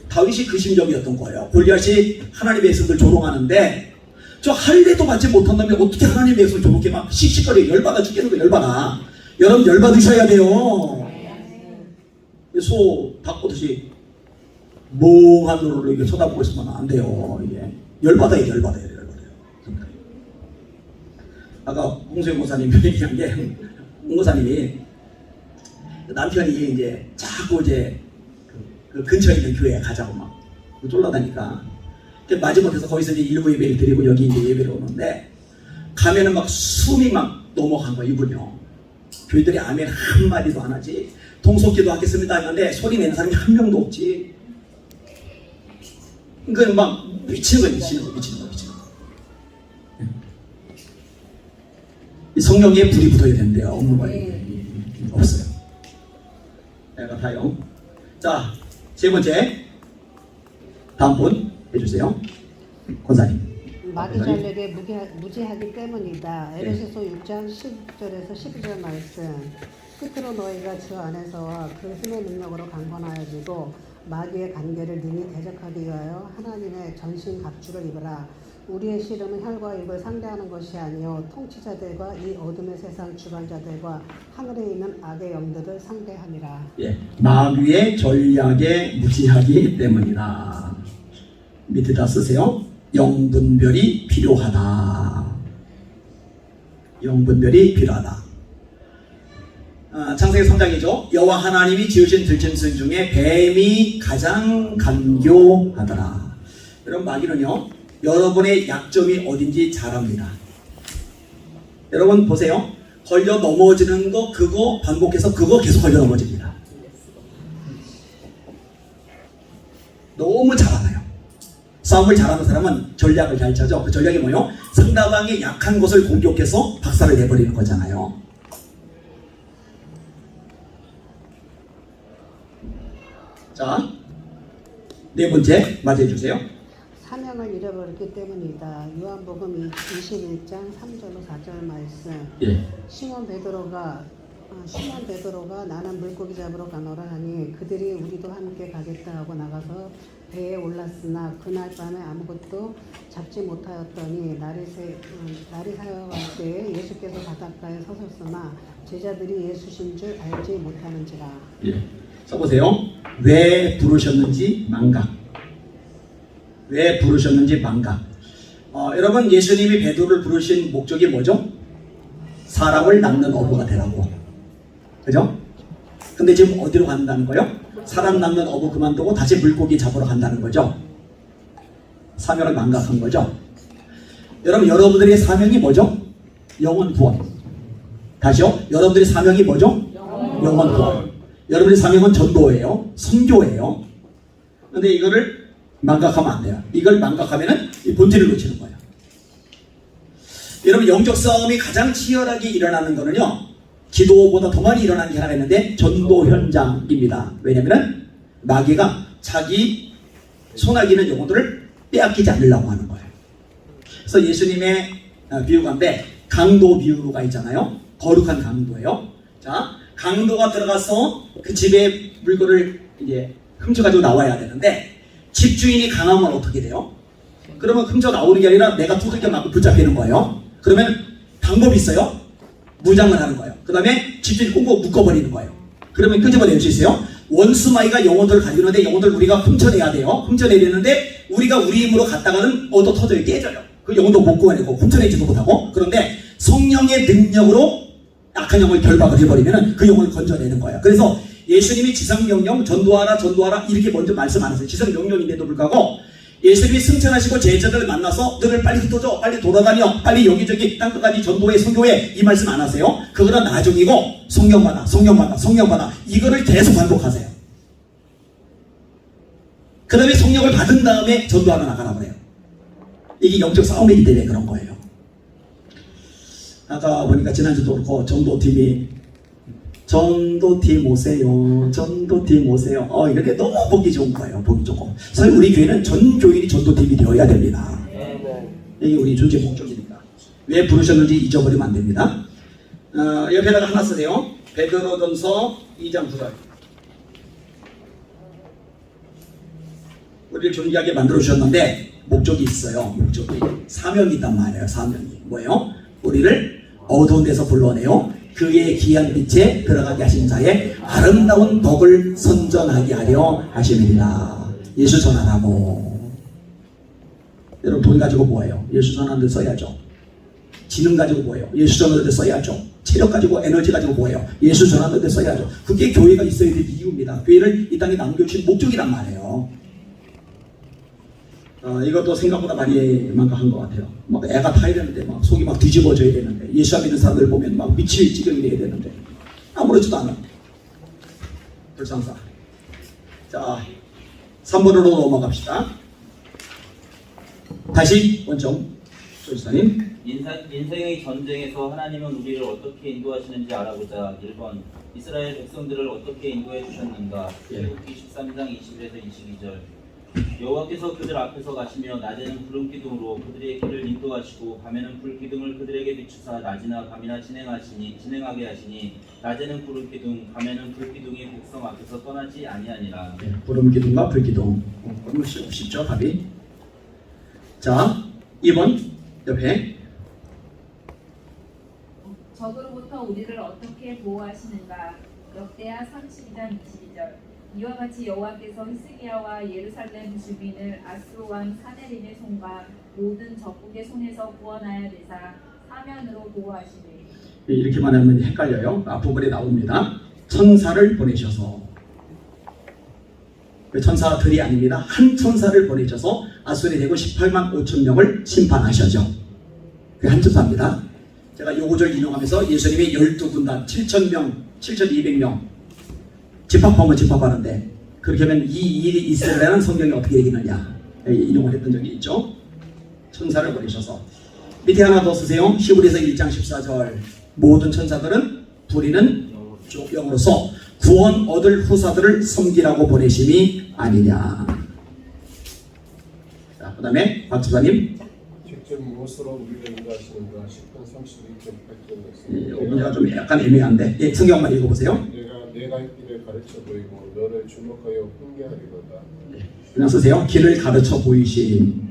다윗이 그 심정이었던 거예요. 골리앗이 하나님의 백성들 조롱하는데 저 할례도 받지 못한 놈이 어떻게 하나님의 백성을 저렇게 막 씩씩거리고 열받아 죽겠는 거 열받아. 여러분 열받으셔야 돼요. 소 닭보듯이 멍한 눈으로 이렇게 쳐다보고 있으면 안 돼요. 이게 열받아요. 아까 홍수영 목사님 얘기한 게 홍 목사님이 남편이 이제 자꾸 이제 그 근처에 있는 교회에 가자고 막 쫄라다니까 마지못해서 거기서 이제 일부 예배를 드리고 여기 이제 예배를 오는데 가면은 막 숨이 막 넘어간 거야 이분요. 교회들이 아멘 한 마디도 안 하지. 통속기도 하겠습니다 하는데 소리 내는 사람이 한 명도 없지. 그러니까 막 미치는 거. 이 성령에 불이 붙어야 된대요. 없는 거예요. 없어요. 내가 다요. 자, 세 번째. 다음 분 해주세요. 권사님. 마귀 전략에 무지하기 때문이다. 에베소서 6장 10절에서 12절 말씀. 끝으로 너희가 주 안에서 그 힘의 능력으로 강건하여지고 마귀의 관계를 능히 대적하기 위하여 하나님의 전신 갑주를 입으라. 우리의 씨름은 혈과 육을 상대하는 것이 아니요 통치자들과 이 어둠의 세상 주관자들과 하늘에 있는 악의 영들을 상대함이라. 예, 마귀의 전략에 무지하기 때문이다. 밑에다 쓰세요. 영분별이 필요하다. 영분별이 필요하다. 창세기 3장이죠. 여호와 하나님이 지으신 들짐승 중에 뱀이 가장 간교하더라. 여러분 마귀는요. 여러분의 약점이 어딘지 잘 압니다. 여러분 보세요. 걸려 넘어지는 거 그거 반복해서 그거 계속 걸려 넘어집니다. 너무 잘 알아요. 싸움을 잘하는 사람은 전략을 잘 짜죠. 그 전략이 뭐예요? 상대방의 약한 것을 공격해서 박살을 내버리는 거잖아요. 자, 네 번째 맞이해 주세요. 사명을 잃어버렸기 때문이다. 요한복음 21장 3절로 4절 말씀. 예. 시몬 베드로가 나는 물고기 잡으러 가노라 하니 그들이 우리도 함께 가겠다 하고 나가서 배에 올랐으나 그날 밤에 아무것도 잡지 못하였더니 날이 사여갈 때에 예수께서 바닷가에 서셨으나 제자들이 예수신 줄 알지 못하는지라. 예. 써보세요. 왜 부르셨는지 망각. 왜 부르셨는지 망각. 여러분 예수님이 베드로를 부르신 목적이 뭐죠? 사람을 낚는 어부가 되라고. 그죠? 근데 지금 어디로 간다는 거예요? 사람 낚는 어부 그만두고 다시 물고기 잡으러 간다는 거죠. 사명을 망각한 거죠. 여러분 여러분들의 사명이 뭐죠? 영혼 구원. 다시요. 여러분들의 사명이 뭐죠? 영혼 구원. 여러분의 사명은 전도예요. 선교예요. 근데 이거를 망각하면 안 돼요. 이걸 망각하면은 이 본질을 놓치는 거예요. 여러분 영적 싸움이 가장 치열하게 일어나는 거는요. 기도보다 더 많이 일어나는 게 하나 있는데 전도 현장입니다. 왜냐면은 마귀가 자기 손아귀 있는 영혼들을 빼앗기지 않으려고 하는 거예요. 그래서 예수님의 비유가인데 강도 비유가 있잖아요. 거룩한 강도예요. 자, 강도가 들어가서 그 집에 물건을 이제 훔쳐가지고 나와야 되는데 집주인이 강하면 어떻게 돼요? 그러면 훔쳐 나오는 게 아니라 내가 두들겨 맞고 붙잡히는 거예요. 그러면 방법이 있어요. 무장을 하는 거예요. 그 다음에 집주인이 꽁꽁 묶어버리는 거예요. 그러면 끄집어낼 수 있어요. 원수마귀가 영혼들을 가지고 있는데 영혼들 우리가 훔쳐내야 돼요. 훔쳐내려는데 우리가 우리 힘으로 갔다가는 얻어 터져요. 깨져요. 그 영혼도 못 구해내고 훔쳐내지도 못하고. 그런데 성령의 능력으로 악한 영을 결박을 해버리면 그 영혼을 건져내는 거예요. 그래서 예수님이 지상명령 전도하라 이렇게 먼저 말씀 안 하세요. 지상명령인데도 불구하고 예수님이 승천하시고 제자들을 만나서 너를 빨리 흩어져, 빨리 돌아다녀, 빨리 여기저기 땅끝까지 전도해, 선교해 이 말씀 안 하세요. 그거는 나중이고 성령 받아 이거를 계속 반복하세요. 그 다음에 성령을 받은 다음에 전도하러 나가라 그래요. 이게 영적 싸움이기 때문에 그런 거예요. 아까 보니까 지난주도 그렇고 전도팀 오세요. 이렇게 너무 보기 좋은 거예요. 보기 좋고. 사실 우리 교회는 전 교인이 전도팀이 되어야 됩니다. 이게 우리 존재 목적이니까. 왜 부르셨는지 잊어버리면 안 됩니다. 옆에다가 하나 쓰세요. 베드로전서 2장 9절. 우리를 존귀하게 만들어 주셨는데 목적이 있어요. 목적이 사명이 있단 말이에요. 사명이 뭐예요? 우리를 어두운 데서 불러내요 그의 귀한 빛에 들어가게 하신 자의 아름다운 덕을 선전하게 하려 하심이니라. 예수 전하라고. 여러분 돈 가지고 뭐예요? 예수 전하는데 써야죠. 지능 가지고 뭐예요? 예수 전하는데 써야죠. 체력 가지고 에너지 가지고 뭐예요? 예수 전하는데 써야죠. 그게 교회가 있어야 될 이유입니다. 교회를 이 땅에 남겨주신 목적이란 말이에요. 이것도 생각보다 많이 망각한 것 같아요. 막 애가 타야 되는데 막 속이 막 뒤집어져야 되는데 예수 믿는 사람들 보면 막 미칠 지경이 돼야 되는데 아무렇지도 않아. 불상사. 자, 3번으로 넘어갑시다. 다시 원정 조지사님. 인생의 전쟁에서 하나님은 우리를 어떻게 인도하시는지 알아보자. 1번 이스라엘 백성들을 어떻게 인도해 주셨는가. 출애굽기 13장 21에서 22절. 여호와께서 그들 앞에서 가시며 낮에는 구름 기둥으로 그들의 길을 인도하시고 밤에는 불 기둥을 그들에게 비추사 낮이나 밤이나 진행하게 하시니 낮에는 구름 기둥 밤에는 불 기둥이 백성 앞에서 떠나지 아니하니라. 구름 기둥과 불 기둥. 너무 쉽죠 답이. 자 2번 옆에. 적으로부터 우리를 어떻게 보호하시는가. 역대하 32장 22절. 이와 같이 여호와께서 히스기야와 예루살렘 주민을 아수르 왕 사네립의 손과 모든 적국의 손에서 구원하여 내사 사면으로 보호하시니. 이렇게만 하면 헷갈려요. 앞부분에 나옵니다. 천사를 보내셔서. 천사들이 아닙니다. 한 천사를 보내셔서 아수르에 대고 18만 5천 명을 심판하셔죠. 그게 한 천사입니다. 제가 요 구절 인용하면서 예수님이 12군단 7,000명 7,200명 집합하면 집합하는데 그렇게 하면 이 일이 있으려는 성경이 어떻게 얘기하느냐 인용을 했던 적이 있죠. 천사를 보내셔서. 밑에 하나 더 쓰세요. 히브리서 1장 14절. 모든 천사들은 부리는 영으로서 구원 얻을 후사들을 섬기라고 보내심이 아니냐. 자, 그 다음에 박 집사님. 직접 무엇으로 우리를 인도하시는가. 10편 32편 8절. 문제가 좀 약간 애매한데 예, 성경만 읽어보세요. 내가 길을 가르쳐 보이고 너를 주목하여 훈계하리로다. 그냥 쓰세요. 길을 가르쳐 보이심.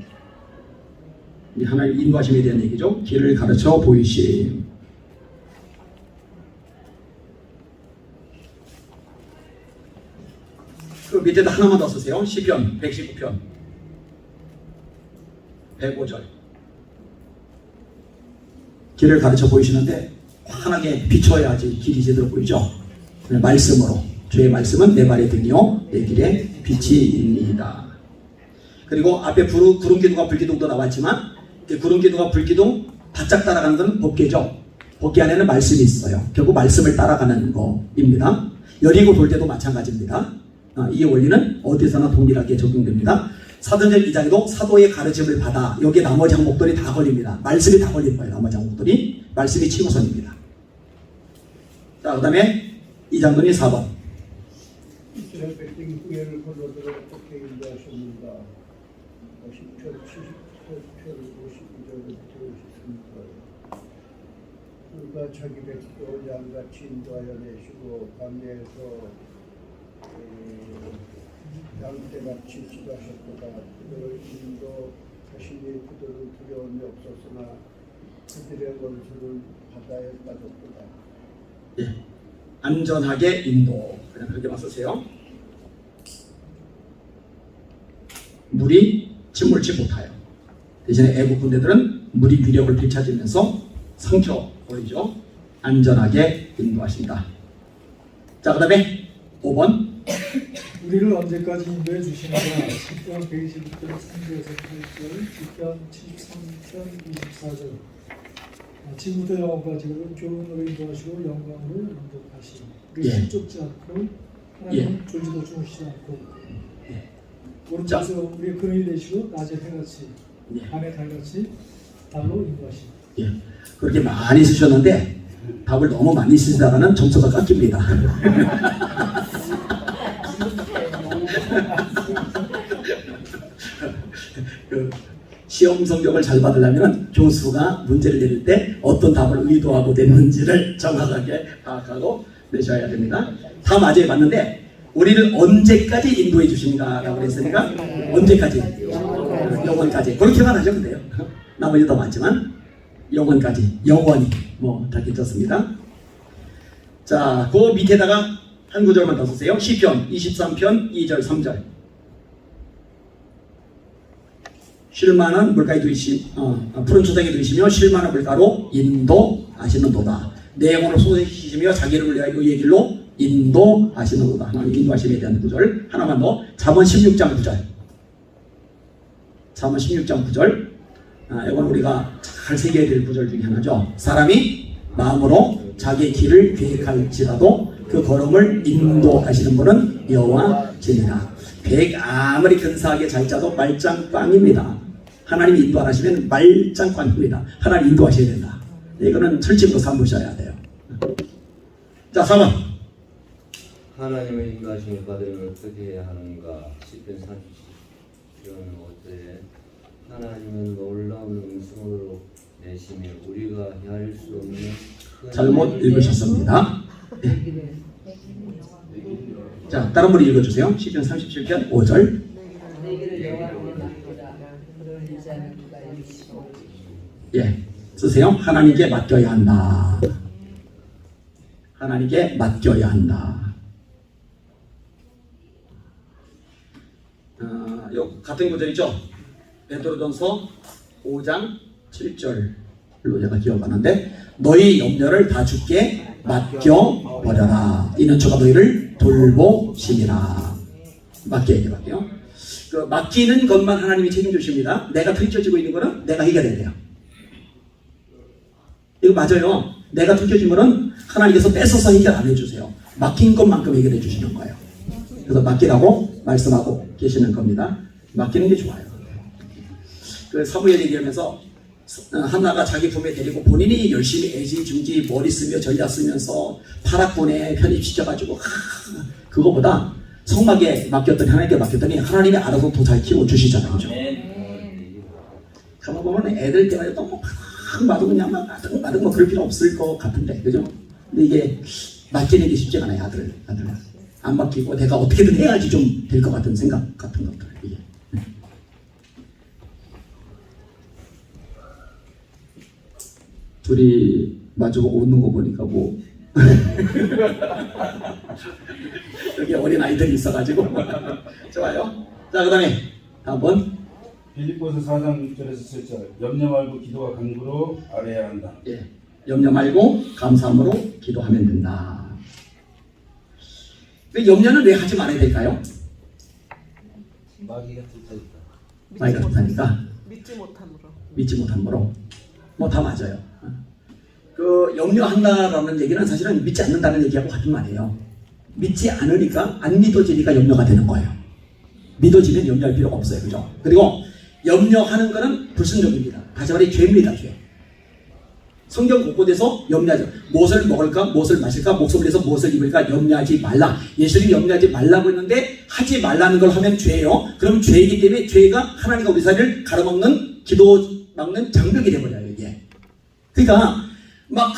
하나님 인도하심에 대한 얘기죠. 길을 가르쳐 보이심. 그 밑에다 하나만 더 쓰세요. 시편 119편 105절. 길을 가르쳐 보이시는데 환하게 비춰야지 길이 제대로 보이죠. 말씀으로. 주의 말씀은 내 발의 등이요 내 길의 빛이입니다. 그리고 앞에 구름 기둥과 불 기둥도 나왔지만 구름 기둥과 불 기둥 바짝 따라가는 건 법궤죠. 법궤 안에는 말씀이 있어요. 결국 말씀을 따라가는 거입니다. 여리고 돌 때도 마찬가지입니다. 이 원리는 어디서나 동일하게 적용됩니다. 사도행전 2장에도 사도의 가르침을 받아 여기에 나머지 항목들이 다 걸립니다. 말씀이 다 걸린 거예요. 나머지 항목들이. 말씀이 최우선입니다. 자, 그 다음에 이장군이 4번. 이스라엘 백성이 후회를 걸어들어 어떻게 인도하셨는가. 10편 78편 59절부터 53절. 그가 자기 백성을 양같이 인도하여 내시고 광야에서 양떼같이 지도하셨도다. 그들을 인도하시니 그들은 두려움이 없었으나 그들의 원수는 바다에 빠졌도다. 예. 안전하게 인도. 그냥 그렇게만 쓰세요. 물이 침몰치 못하여. 대신에 애국 군대들은 물이 위력을 되찾으면서 삼켜버리죠. 안전하게 인도하신다. 자, 그 다음에 5번. 우리를 언제까지 인도해 주시는가. 시편 121편 3절에서 8절, 시편 73편 24절. 지금부터 영원까지 교훈으로 인도하시고 영광으로 인도하시고 우리 실족지 않고 하나님은 졸지도 주무시지 않고 오른쪽에서 우리의 근원이 되시고 낮에 해같이 밤에 달같이 달로 인도하시고. 그렇게 많이 쓰셨는데 답을 너무 많이 쓰시다가는 점수가 깎입니다. 시험 성적을 잘 받으려면 교수가 문제를 내릴 때 어떤 답을 의도하고 냈는지를 정확하게 파악하고 내셔야 됩니다. 다 맞아요. 맞는데 우리를 언제까지 인도해 주십니까? 라고 그랬으니까 언제까지? 영원까지. 그렇게만 하셔도 돼요. 나머지도 맞지만 영원까지, 영원히 다 괜찮습니다. 자, 그 밑에다가 한 구절만 더 쓰세요. 시편 23편 2절 3절. 쉴만한 물가에 푸른 초장에 두시며 쉴만한 물가로 인도하시는도다. 내 영혼을 쏟으시며 자기를 위하여 의의 길로 인도하시는도다. 하나님 인도하심에 대한 구절 하나만 더. 잠언 16장 9절. 잠언 16장 9절. 이건 우리가 잘 새겨야 될 구절 중에 하나죠. 사람이 마음으로 자기의 길을 계획할지라도 그 걸음을 인도하시는 분은 여호와시니라. 계획 아무리 근사하게 잘 짜도 말짱꽝입니다. 하나님이 인도 안 하시면 말짱꽝입니다. 하나님 인도하셔야 된다. 이거는 철칙으로 삼으셔야 돼요. 자, 4번. 하나님의 인도하심을 받으려면 어떻게 해야 하는가? 시편 37편 5절에 하나님은 놀라운 음성으로 내시며 우리가 헤아릴 수 없는 잘못 읽으셨습니다. 네. 자, 다른 분이 읽어주세요. 시편 37편 5절. 내 길을 여호와께 맡기라. 그를 이자는 그가 이루시고. 예, 쓰세요. 하나님께 맡겨야 한다. 하나님께 맡겨야 한다. 요 같은 구절이죠. 베드로전서 5장 7절로 제가 기억하는데 너희 염려를 다 주께 맡겨버려라. 이는 주가 너희를 돌보심이라. 맡겨요. 그 맡기는 것만 하나님이 책임주십니다. 내가 들켜지고 있는 거는 내가 해결해야 돼요. 이거 맞아요. 내가 들켜진 거는 하나님께서 뺏어서 해결 안 해주세요. 맡긴 것만큼 해결해 주시는 거예요. 그래서 맡기라고 말씀하고 계시는 겁니다. 맡기는 게 좋아요. 그 사무엘 얘기하면서 하나가 자기 품에 데리고 본인이 열심히 애지중지 머리 쓰며 전략 쓰면서 파락군에 편입시켜가지고 그거보다 성막에 맡겼더니 하나님께 맡겼더니 하나님이 알아서 더 잘 키워주시잖아요. 그죠? 가만 보면 애들 때문에 너무 막 그냥 마득 뭐 그럴 필요 없을 것 같은데, 그죠? 근데 이게 맡기는 게 쉽지가 않아요. 아들 안 맡기고 내가 어떻게든 해야지 좀 될 것 같은 생각 같은 것들. 이게. 둘이 마주보고 웃는 거 보니까 뭐 여기 어린 아이들이 있어가지고 좋아요. 자, 그다음에 다음번 빌립보서 4장 6절에서 7절. 염려 말고 기도와 간구로 아뢰야 한다. 예, 염려 말고 감사함으로 기도하면 된다. 염려는 왜 하지 말아야 될까요? 마귀가 들떠있다. 마귀가 들떠니까 믿지 못함으로. 뭐 다 맞아요. 그 염려한다라는 얘기는 사실은 믿지 않는다는 얘기하고 같은 말이에요. 믿지 않으니까 안 믿어지니까 염려가 되는 거예요. 믿어지면 염려할 필요가 없어요. 그죠? 그리고 염려하는 거는 불순종입니다. 다시 말해 죄입니다. 죄. 성경 곳곳에서 염려하죠. 무엇을 먹을까? 무엇을 마실까? 목숨에서 무엇을 입을까? 염려하지 말라. 예수님이 염려하지 말라고 했는데 하지 말라는 걸 하면 죄예요. 그럼 죄이기 때문에 죄가 하나님과 우리 사이를 가로막는 기도 막는 장벽이 돼버려요. 이게. 그러니까 막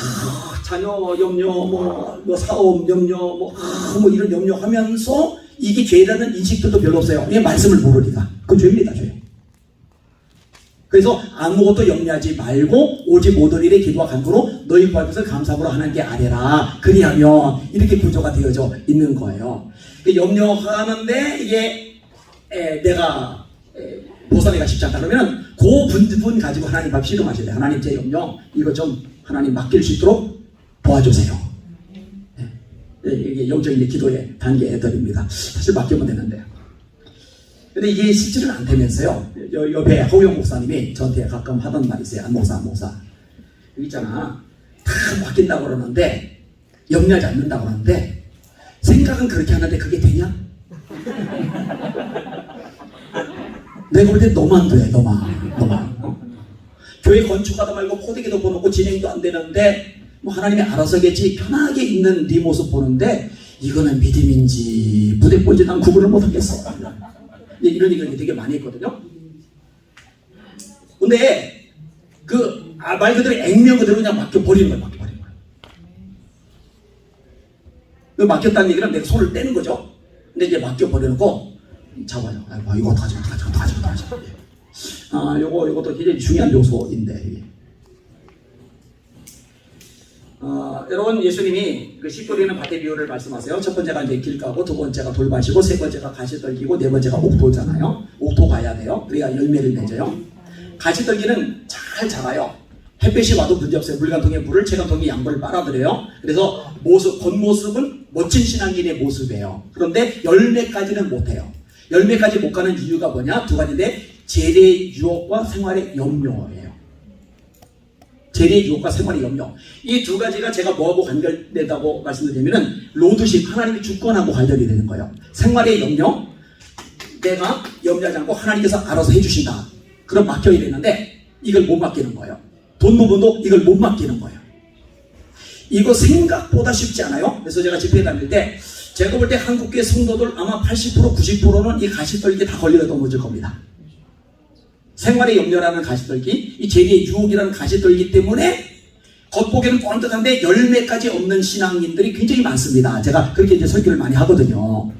자녀 염려, 뭐 사업 염려, 뭐 이런 염려하면서 이게 죄라는 인식들도 별로 없어요. 그냥 말씀을 모르니까. 그건 죄입니다. 죄. 그래서 아무것도 염려하지 말고 오직 모든 일에 기도와 간구로 너희 구할 것을 감사함으로 하나님께 아뢰라. 그리하면 이렇게 구조가 되어져 있는 거예요. 염려하는데 이게 내가 벗어내기가 쉽지 않다 그러면 그 부분 가지고 하나님 앞 씨름하셔야 돼요. 하나님 제 염려 이거 좀 하나님 맡길 수 있도록 도와주세요. 이게 영적인 기도의 단계 애들입니다. 사실 맡기면 되는데. 근데 이게 실질은 안 되면서요. 옆에 허우영 목사님이 저한테 가끔 하던 말이 있어요. 안 목사. 여기 있잖아. 다 맡긴다고 그러는데 염려하지 않는다고 그러는데 생각은 그렇게 하는데 그게 되냐? 내가 볼 때 너만 돼. 너만. 교회 건축하다 말고 코디기도 보놓고 진행도 안 되는데 뭐 하나님이 알아서겠지 편하게 있는 네 모습 보는데 이거는 믿음인지 부대꼴인지 난 구분을 못하겠어. 이런 얘기를 되게 많이 했거든요. 근데 말 그대로 액면 그대로 그냥 맡겨버리는 거예요. 맡겨버리는 거예요. 맡겼다는 얘기는 내가 손을 떼는 거죠. 근데 이제 맡겨버려놓고 잡아요. 이거 어떡하지. 요것도 굉장히 중요한 요소인데. 여러분, 예수님이 그 씨 뿌리는 밭의 비유를 말씀하세요. 첫 번째가 이제 길가고, 두 번째가 돌밭이고, 세 번째가 가시떨기고, 네 번째가 옥토잖아요. 옥토 가야 돼요. 우리가 열매를 맺어요. 가시떨기는 잘 자라요. 햇볕이 와도 문제없어요. 물간통에 물을, 채간통에 양분을 빨아들여요. 그래서 겉모습은 멋진 신앙인의 모습이에요. 그런데 열매까지는 못해요. 열매까지 못 가는 이유가 뭐냐? 두 가지인데, 재래의 유혹과 생활의 염려예요. 재래의 유혹과 생활의 염려. 이 두 가지가 제가 뭐하고 관련된다고 말씀드리면은 로드십, 하나님의 주권하고 관련이 되는 거예요. 생활의 염려, 내가 염려하지 않고 하나님께서 알아서 해주신다. 그럼 맡겨야 되는데 이걸 못 맡기는 거예요. 돈 부분도 이걸 못 맡기는 거예요. 이거 생각보다 쉽지 않아요. 그래서 제가 집회에 다닐 때 제가 볼 때 한국교회 성도들 아마 80% 90%는 이 가시떨기에 다 걸려 넘어질 겁니다. 생활의 염려라는 가시떨기, 이 재리의 유혹이라는 가시떨기 때문에 겉보기에는 뻔듯한데 열매까지 없는 신앙인들이 굉장히 많습니다. 제가 그렇게 이제 설교를 많이 하거든요.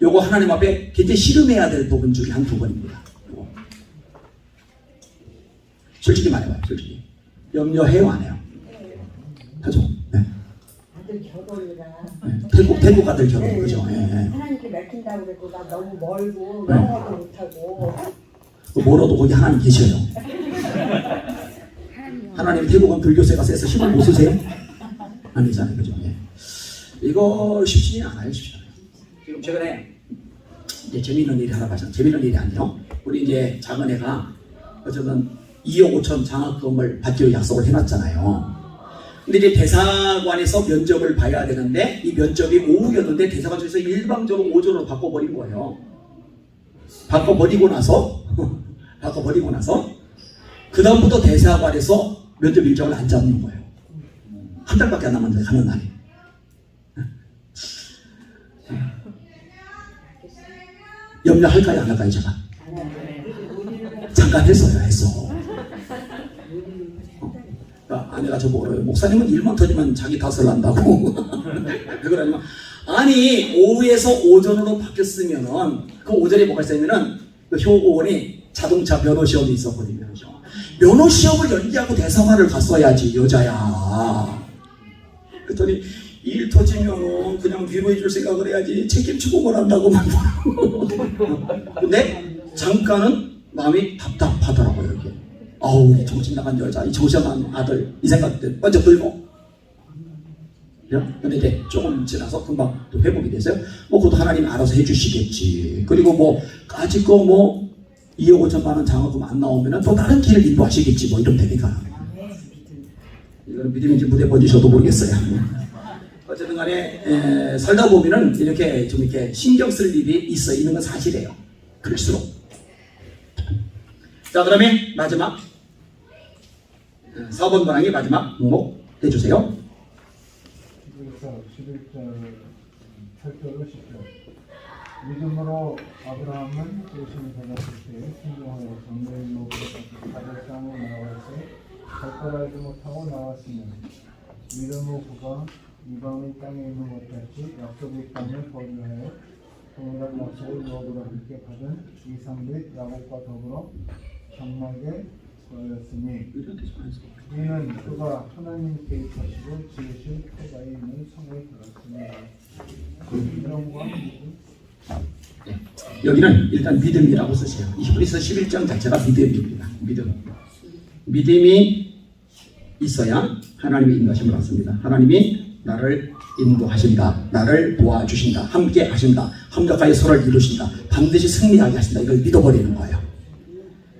요거 하나님 앞에 굉장히 씨름해야 될 부분 중에 한 부분입니다. 요거. 솔직히 말해봐요. 솔직히 염려해요, 안 해요? 하죠. 네. 아들 결혼이라. 네. 태국 아들 결혼, 그죠? 네. 하나님께 맡긴다고 그랬고 나 너무 멀고 영어도 못하고. 뭐라도 거기 하나님 계셔요. 하나님 태국은 불교세가 세서 힘을 못 쓰세요? 아니잖아요, 그죠? 예. 이거 쉽지 않아요, 쉽지 않아요. 지금 최근에 이제 재미있는 일이 하나 발생. 재미있는 일이 아니요. 우리 이제 작은 애가 어쨌든 2억 5천 장학금을 받기로 약속을 해놨잖아요. 근데 이제 대사관에서 면접을 봐야 되는데 이 면접이 오후였는데 대사관 쪽에서 일방적으로 오전으로 바꿔버린 거예요. 바꿔버리고 나서 그 다음부터 대사관에서 면접 일정을 안 잡는 거예요. 한 달밖에 안 남았는데 가는 날이. 염려할까요, 안 할까요, 제가? 잠깐 했어. 아내가 저보고 그래요. 목사님은 일만 터지면 자기 탓을 한다고. 왜 그러냐면, 아니, 오후에서 오전으로 바뀌었으면은, 그 오전에 뭐가 있었냐면은, 그 효고원이 자동차 면허 시험이 있었거든요. 면허 시험을 연기하고 대사관을 갔어야지, 여자야. 그랬더니, 일 터지면 그냥 위로해 줄 생각을 해야지, 책임지고 뭘 한다고 막. 근데, 잠깐은 마음이 답답하더라고요, 이게. 아우, 이 정신 나간 여자, 이 정신 나간 아들, 이 생각들 먼저 들고. 근데 이제 조금 지나서 금방 또 회복이 됐어요. 그것도 하나님 알아서 해주시겠지. 그리고 아직 2억 5천만 원 장학금 안 나오면은 또 다른 길을 인도하시겠지. 이러면 되니까. 이거는 믿음인지 무대 번지셔도 모르겠어요. 어쨌든 간에, 살다 보면은 이렇게 좀 이렇게 신경 쓸 일이 있는 건 사실이에요. 클수록. 자, 그다음에 마지막 4번 문항의 마지막 목록 해주세요. 11절 8절로 10절. 믿음으로 아브라함은 조심히 받았을 때 순종하여 정죄의 노릇을 가질 땅으로 나와서 발걸하지 못하고 나왔으며 믿음으로 그가 이방의 땅에 있는 것 같이 약속의 땅을 거류하여 동일한 약속을 너보다 함께 받은 이삭 및 야곱과 더불어 장막에 거하였으니 이는 그가 하나님께 입하시고 지으실 태가에 있는 성에 들었으니 여기는 일단 믿음이라고 쓰세요. 히브리서 11장 자체가 믿음입니다. 믿음이 있어야 하나님의 인도하심을 받습니다. 하나님이 나를 인도하신다. 나를 도와주신다. 함께 하신다. 함께 서로를 이루신다. 반드시 승리하게 하신다. 이걸 믿어버리는 거예요.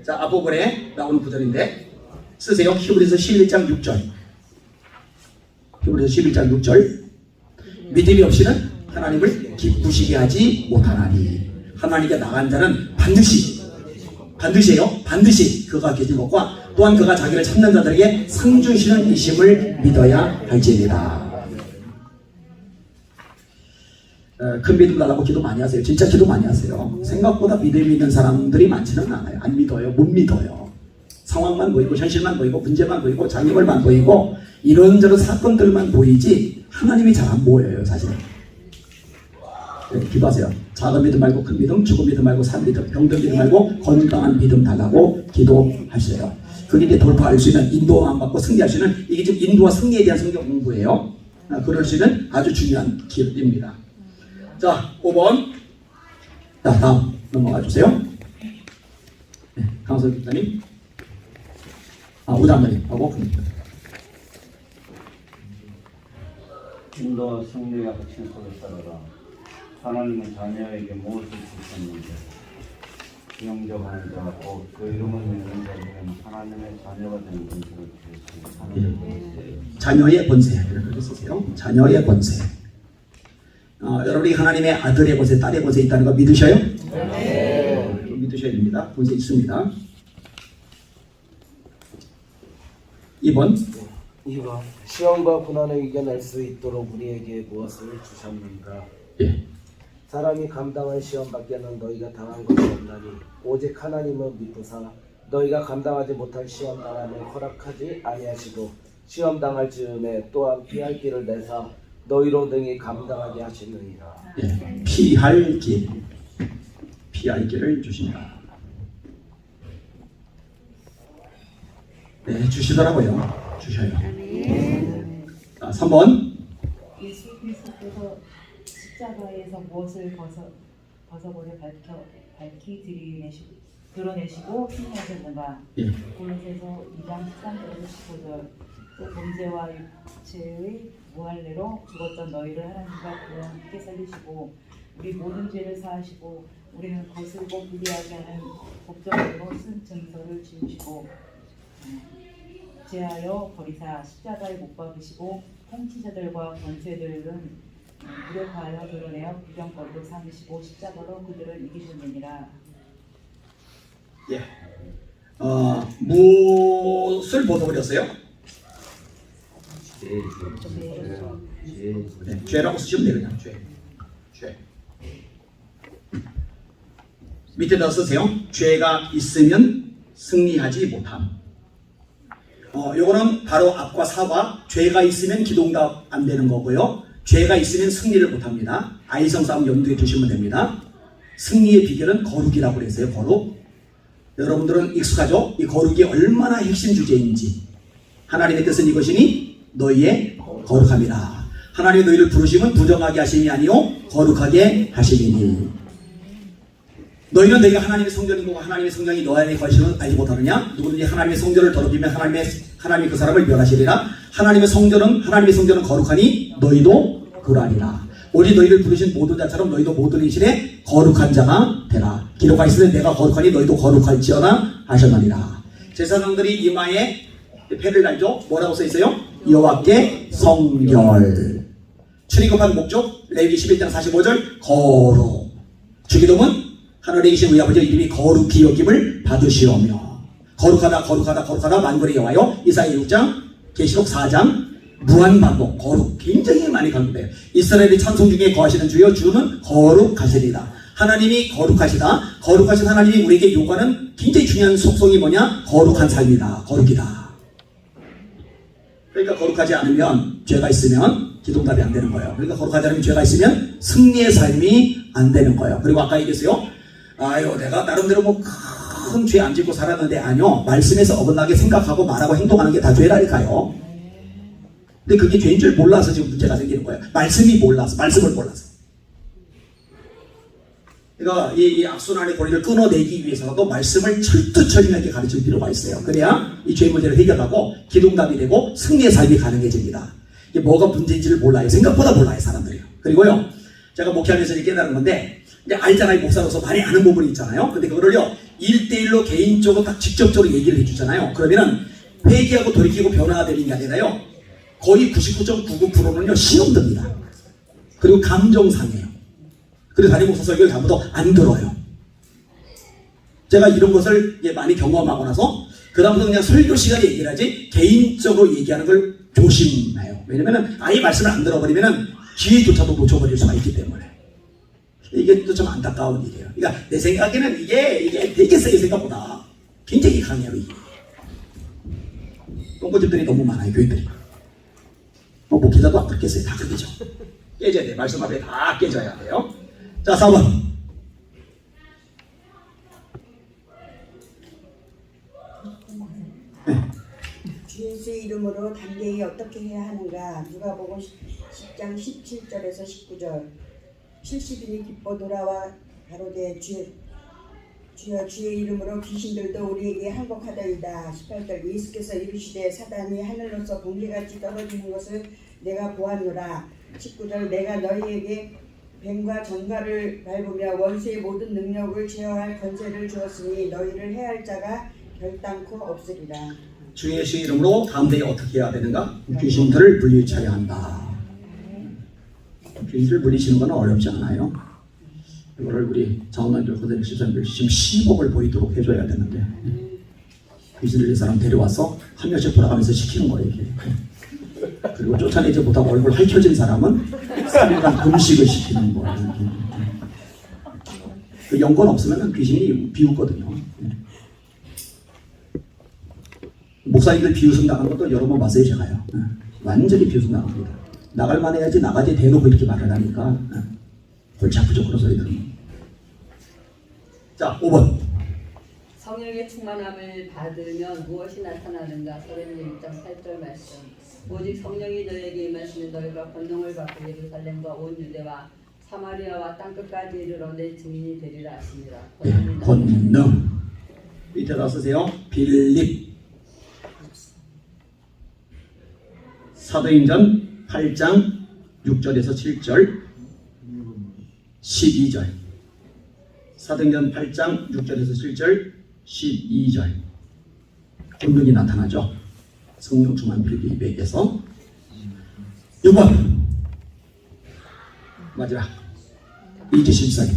자, 앞부분에 나오는 구절인데 쓰세요. 히브리서 11장 6절. 히브리서 11장 6절. 믿음이 없이는 하나님을 기쁘시게 하지 못하나니 하나님께 나간 자는 반드시요. 반드시 그가 계신 것과 또한 그가 자기를 찾는 자들에게 상 주시는 이심을 믿어야 할지니라. 큰 믿음 달라고 기도 많이 하세요. 진짜 기도 많이 하세요. 생각보다 믿음이 있는 사람들이 많지는 않아요. 안 믿어요. 못 믿어요. 상황만 보이고 현실만 보이고 문제만 보이고 장애물만 보이고 이런저런 사건들만 보이지 하나님이 잘 안 보여요. 사실. 네, 기도하세요. 작은 믿음 말고 큰 믿음, 죽은 믿음 말고 산 믿음, 병든 믿음 말고 건강한 믿음 달라고 기도하세요. 그게 이제 돌파할 수 있는, 인도안 받고 승리할 수 있는, 이게 지금 인도와 승리에 대한 성경 공부예요. 그럴 수 있는 아주 중요한 길입니다. 자, 5번. 자, 다음 넘어가 주세요. 네, 강석 기자님. 우장관님 하고 인도와 승리가 닥친 속에 따라라. 하나님은 자녀에게 무엇을 주셨는지 영접하는 자, 그 이름을 믿는 자 중에는 하나님의 자녀가 되는 권세를 주셨습니다. 자녀의 권세 이렇게 쓰세요. 자녀의 권세. 여러분이 하나님의 아들의 권세, 딸의 권세 있다는 거 믿으셔요? 네. 믿으셔야 됩니다. 권세 있습니다. 2번. 시험과 고난을 이겨낼 수 있도록 우리에게 무엇을 주셨는가? 예. 사람이 감당할 시험밖에는 너희가 당한 것이 없나니 오직 하나님은 믿으사 너희가 감당하지 못할 시험 당함을 허락하지 아니하시고 시험 당할 즈음에 또한 피할 길을 내사 너희로 등이 감당하게 하시느니라. 예. 피할 길을 주신다. 네, 주시더라고요. 주셔요. 3번. 예수 그리스도께서 십자가에서 무엇을 벗어버려 밝히 드러내시고 승리하셨는가? 예. 골로새서 2장 13절에서 15절. 또 범죄와 육체의 무할례로 죽었던 너희를 하나님과 그와 함께 살리시고 우리 모든 죄를 사하시고 우리는 거슬고 불리하게 하는 법정으로 쓴 증서를 지우시고 제하여 버리사 십자가에 못 박으시고 통치자들과 권세들은 무력하여 드러내어 부정거리로 삼으시고 십자가로 그들을 이기셨느니라. 예. 무엇을 벗어버렸어요? 네, 죄라고 쓰시면 돼요. 그냥 죄. 밑에다 쓰세요. 죄가 있으면 승리하지 못함. 요거는 바로 앞과 사과. 죄가 있으면 기도응답 안 되는 거고요. 죄가 있으면 승리를 못합니다. 아이성 싸움 염두에 두시면 됩니다. 승리의 비결은 거룩이라고 그랬어요. 거룩. 여러분들은 익숙하죠? 이 거룩이 얼마나 핵심 주제인지. 하나님의 뜻은 이것이니 너희의 거룩함이라. 하나님이 너희를 부르심은 부정하게 하심이 아니요 거룩하게 하심이니. 너희는 내가 하나님의 성전인 거고 하나님의 성전이 너 안에 거하심을 알지 못하느냐? 누구든지 하나님의 성전을 더럽히면 하나님이 그 사람을 멸하시리라. 하나님의 성전은 거룩하니 너희도 그러하리라. 오직 너희를 부르신 모든 자처럼 너희도 모든 인신에 거룩한 자가 되라. 기록하 있으되 내가 거룩하니 너희도 거룩할지어다 하셨느니라. 제사장들이 이마에 패를 달죠. 뭐라고 써 있어요? 여호와께 성결. 출애굽한 목적 레위기 11장 45절 거룩. 주기도문 하늘에 계신 우리 아버지의 이름이 거룩히 여김을 받으시오며. 거룩하다 만군의 여호와여. 이사야 6장 계시록 4장 무한반복 거룩 굉장히 많이 강조돼요. 이스라엘의 찬송 중에 거하시는 주여 주는 거룩하시리다. 하나님이 거룩하시다. 거룩하신 하나님이 우리에게 요구하는 굉장히 중요한 속성이 뭐냐? 거룩한 삶이다. 거룩이다. 그러니까 거룩하지 않으면 죄가 있으면 기도응답이 안 되는 거예요. 그러니까 거룩하지 않으면 죄가 있으면 승리의 삶이 안 되는 거예요. 그리고 아까 얘기했어요. 아유 내가 나름대로 뭐 큰 죄 안 짓고 살았는데 아니요. 말씀에서 어긋나게 생각하고 말하고 행동하는 게 다 죄라니까요. 근데 그게 죄인 줄 몰라서 지금 문제가 생기는 거예요. 말씀을 몰라서. 그러니까 이 악순환의 고리를 끊어내기 위해서도 말씀을 철두철미하게 가르칠 필요가 있어요. 그래야 이 죄 문제를 해결하고 기도응답이 되고 승리의 삶이 가능해집니다. 이게 뭐가 문제인지를 몰라요. 생각보다 몰라요, 사람들이요. 그리고요, 제가 목회하면서 이제 깨달은 건데, 이제 알잖아요. 목사로서 많이 아는 부분이 있잖아요. 근데 그거를요, 1대1로 개인적으로 딱 직접적으로 얘기를 해주잖아요. 그러면은 회개하고 돌이키고 변화가 되는 게 아니라요, 거의 99.99%는요, 시험됩니다. 그리고 감정상해요. 그리고 담임 목사 설교를 다음부터 안 들어요. 제가 이런 것을 많이 경험하고 나서 그다음부터 그냥 설교 시간에 얘기를 하지 개인적으로 얘기하는 걸 조심해요. 왜냐면은 아예 말씀을 안 들어버리면은 기회조차도 놓쳐버릴 수가 있기 때문에. 이게 또 좀 안타까운 일이에요. 그러니까 내 생각에는 이게 되게 세게 생각보다 굉장히 강해요. 이게. 똥꼬집들이 너무 많아요. 교회들이. 목회자도 안 그렇겠어요. 다 그렇겠죠. 깨져야 돼. 말씀 앞에 다 깨져야 돼요. 자, 4번. 주 예수 이름으로 담대히 어떻게 해야 하는가. 누가복음 10장 17절에서 19절. 70인이 기뻐 돌아와 가로되 주여 주의 이름으로 귀신들도 우리에게 항복하더이다. 18절. 예수께서 이르시되 사단이 하늘로서 번개같이 떨어지는 것을 내가 보았노라. 19절. 내가 너희에게 뱀과 정갈을 밟으며 원수의 모든 능력을 제어할 권세를 주었으니 너희를 해할 자가 결단코 없으리라. 주 예수 이름으로 담대히 어떻게 해야 되는가? 귀신들을 물리쳐야 한다. 귀신들을 물리치는 건 어렵지 않아요. 이거를 우리 장로님들, 고대들, 집사님들 지금 시복을 보이도록 해줘야 되는데 귀신들 이 사람 데려와서 한 명씩 돌아가면서 시키는 거예요. 이게. 그리고 쫓아내지 못하고 얼굴 핥혀진 사람은 3일간 금식을 시키는 거예요. 그 연권 없으면 귀신이 비웃거든요. 목사님들 비웃음 당하는 것도 여러 번 봤어요. 제가요. 완전히 비웃음 당합니다. 나갈만 해야지 나가지 대놓고 이렇게 말을 하니까 골치 아프죠. 그런 소리들은. 자, 5번. 성령의 충만함을 받으면 무엇이 나타나는가? 서론의 1장 8절 말씀. 오직 성령이 너에게 임하시면 너희가 권능을 받고 예루살렘과 온 유대와 사마리아와 땅끝까지 이르러 내 증인이 되리라 하시니라. 권능. 밑에다 쓰세요. 빌립. 사도행전 8장 6절에서 7절 12절. 사도행전 8장 6절에서 7절 12절. 권능이 나타나죠. 성령 충만 빌립에게서. 6번 마지막 이지 실사기.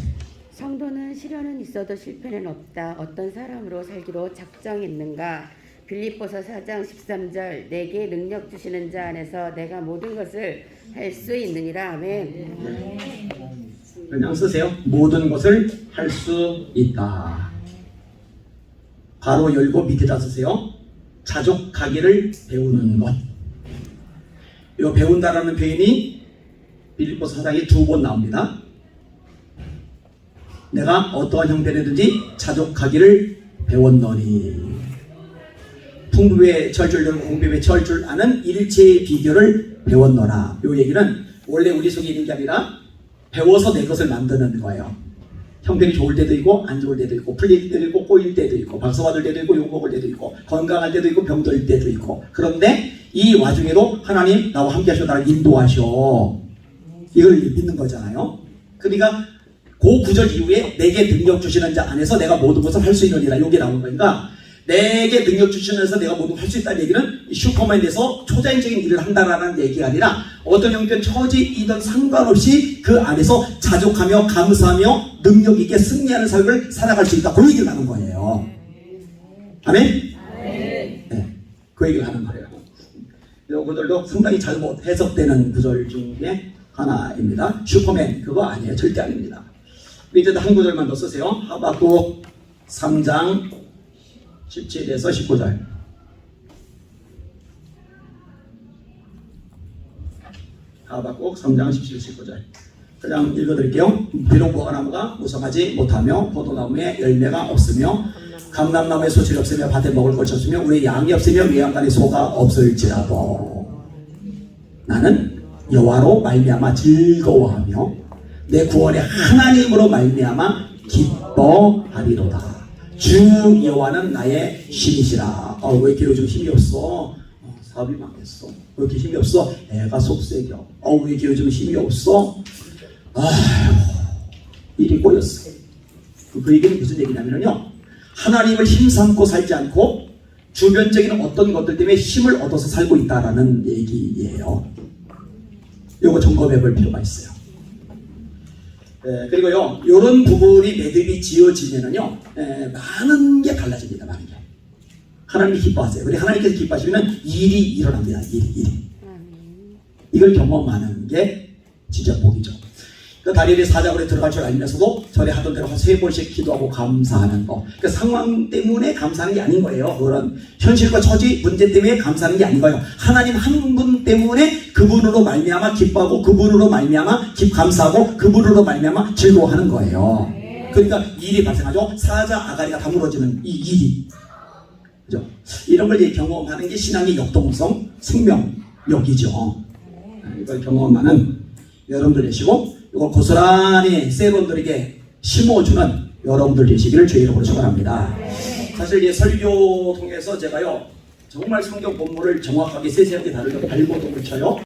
성도는 시련은 있어도 실패는 없다. 어떤 사람으로 살기로 작정했는가? 빌립보서 4장 13절. 내게 능력 주시는 자 안에서 내가 모든 것을 할 수 있느니라. 아멘. 그냥 쓰세요. 모든 것을 할 수 있다. 바로 열고 밑에다 쓰세요. 자족하기를 배우는 것. 이 배운다라는 표현이 빌립보서 4장에 2번 나옵니다. 내가 어떠한 형편이든지 자족하기를 배웠노니. 풍부에 철줄 들고 공비에 철줄 아는 일체의 비결을 배웠노라. 이 얘기는 원래 우리 속에 있는 게 아니라 배워서 내 것을 만드는 거예요. 형편이 좋을 때도 있고 안 좋을 때도 있고 풀릴 때도 있고 꼬일 때도 있고 박수 받을 때도 있고 욕 먹을 때도 있고 건강할 때도 있고 병들 때도 있고. 그런데 이 와중에도 하나님 나와 함께 하셔 나를 인도하셔. 이걸 믿는 거잖아요. 그러니까 그 구절 이후에 내게 능력 주시는 자 안에서 내가 모든 것을 할 수 있느니라. 이게 나온 거니까 내게 능력 주시면서 내가 모두 할 수 있다는 얘기는 슈퍼맨에서 초자연적인 일을 한다라는 얘기가 아니라 어떤 형편 처지이든 상관없이 그 안에서 자족하며 감사하며 능력 있게 승리하는 삶을 살아갈 수 있다. 그 얘기를 하는 거예요. 아멘? 네, 그 얘기를 하는 거예요. 이 구절도 상당히 잘못 해석되는 구절 중에 하나입니다. 슈퍼맨 그거 아니에요. 절대 아닙니다. 이제 한 구절만 더 쓰세요. 하박국 3장 17에서 19절. 하박국 3장 17, 19절. 그냥 읽어드릴게요. 비록 무화과나무가 무성하지 못하며 포도나무에 열매가 없으며 감람나무에 소출이 없으며 밭에 먹을 것이 없으며 우리 양이 없으며 외양간에 소가 없을지라도 나는 여호와로 말미암아 즐거워하며 내 구원의 하나님으로 말미암아 기뻐하리로다. 주 여호와는 나의 힘이시라. 왜 이렇게 요즘 힘이 없어? 사업이 망했어. 왜 이렇게 힘이 없어? 애가 속세겨. 왜 이렇게 요즘 힘이 없어? 일이 꼬였어. 그 얘기는 무슨 얘기냐면요, 하나님을 힘삼고 살지 않고 주변적인 어떤 것들 때문에 힘을 얻어서 살고 있다라는 얘기예요. 이거 점검해 볼 필요가 있어요. 그리고요, 이런 부분이 매듭이 지어지면은요, 많은 게 달라집니다. 많은 게. 하나님이 기뻐하세요. 그리고 하나님께서 기뻐하시면 일이 일어납니다. 일이. 이걸 경험하는 게 진짜 복이죠. 그 다니엘이 사자굴에 들어갈 줄 알면서도 전에 하던 대로 한 3번씩 기도하고 감사하는 거. 그 상황 때문에 감사하는 게 아닌 거예요. 그런 현실과 처지 문제 때문에 감사하는 게 아닌 거예요. 하나님 한 분 때문에 그분으로 말미암아 기뻐하고 그분으로 말미암아 감사하고 그분으로 말미암아 즐거워하는 거예요. 그러니까 일이 발생하죠. 사자 아가리가 다 무너지는 이 일이. 그죠? 이런 걸 이제 경험하는 게 신앙의 역동성, 생명력이죠. 이걸 경험하는 여러분들 되시고 이걸 고스란히 세번들에게 심어주는 여러분들 되시기를 주의 이름으로 축원합니다. 사실 이 설교 통해서 제가요 정말 성경 본문을 정확하게 세세하게 다루려고 발버둥을 쳐요.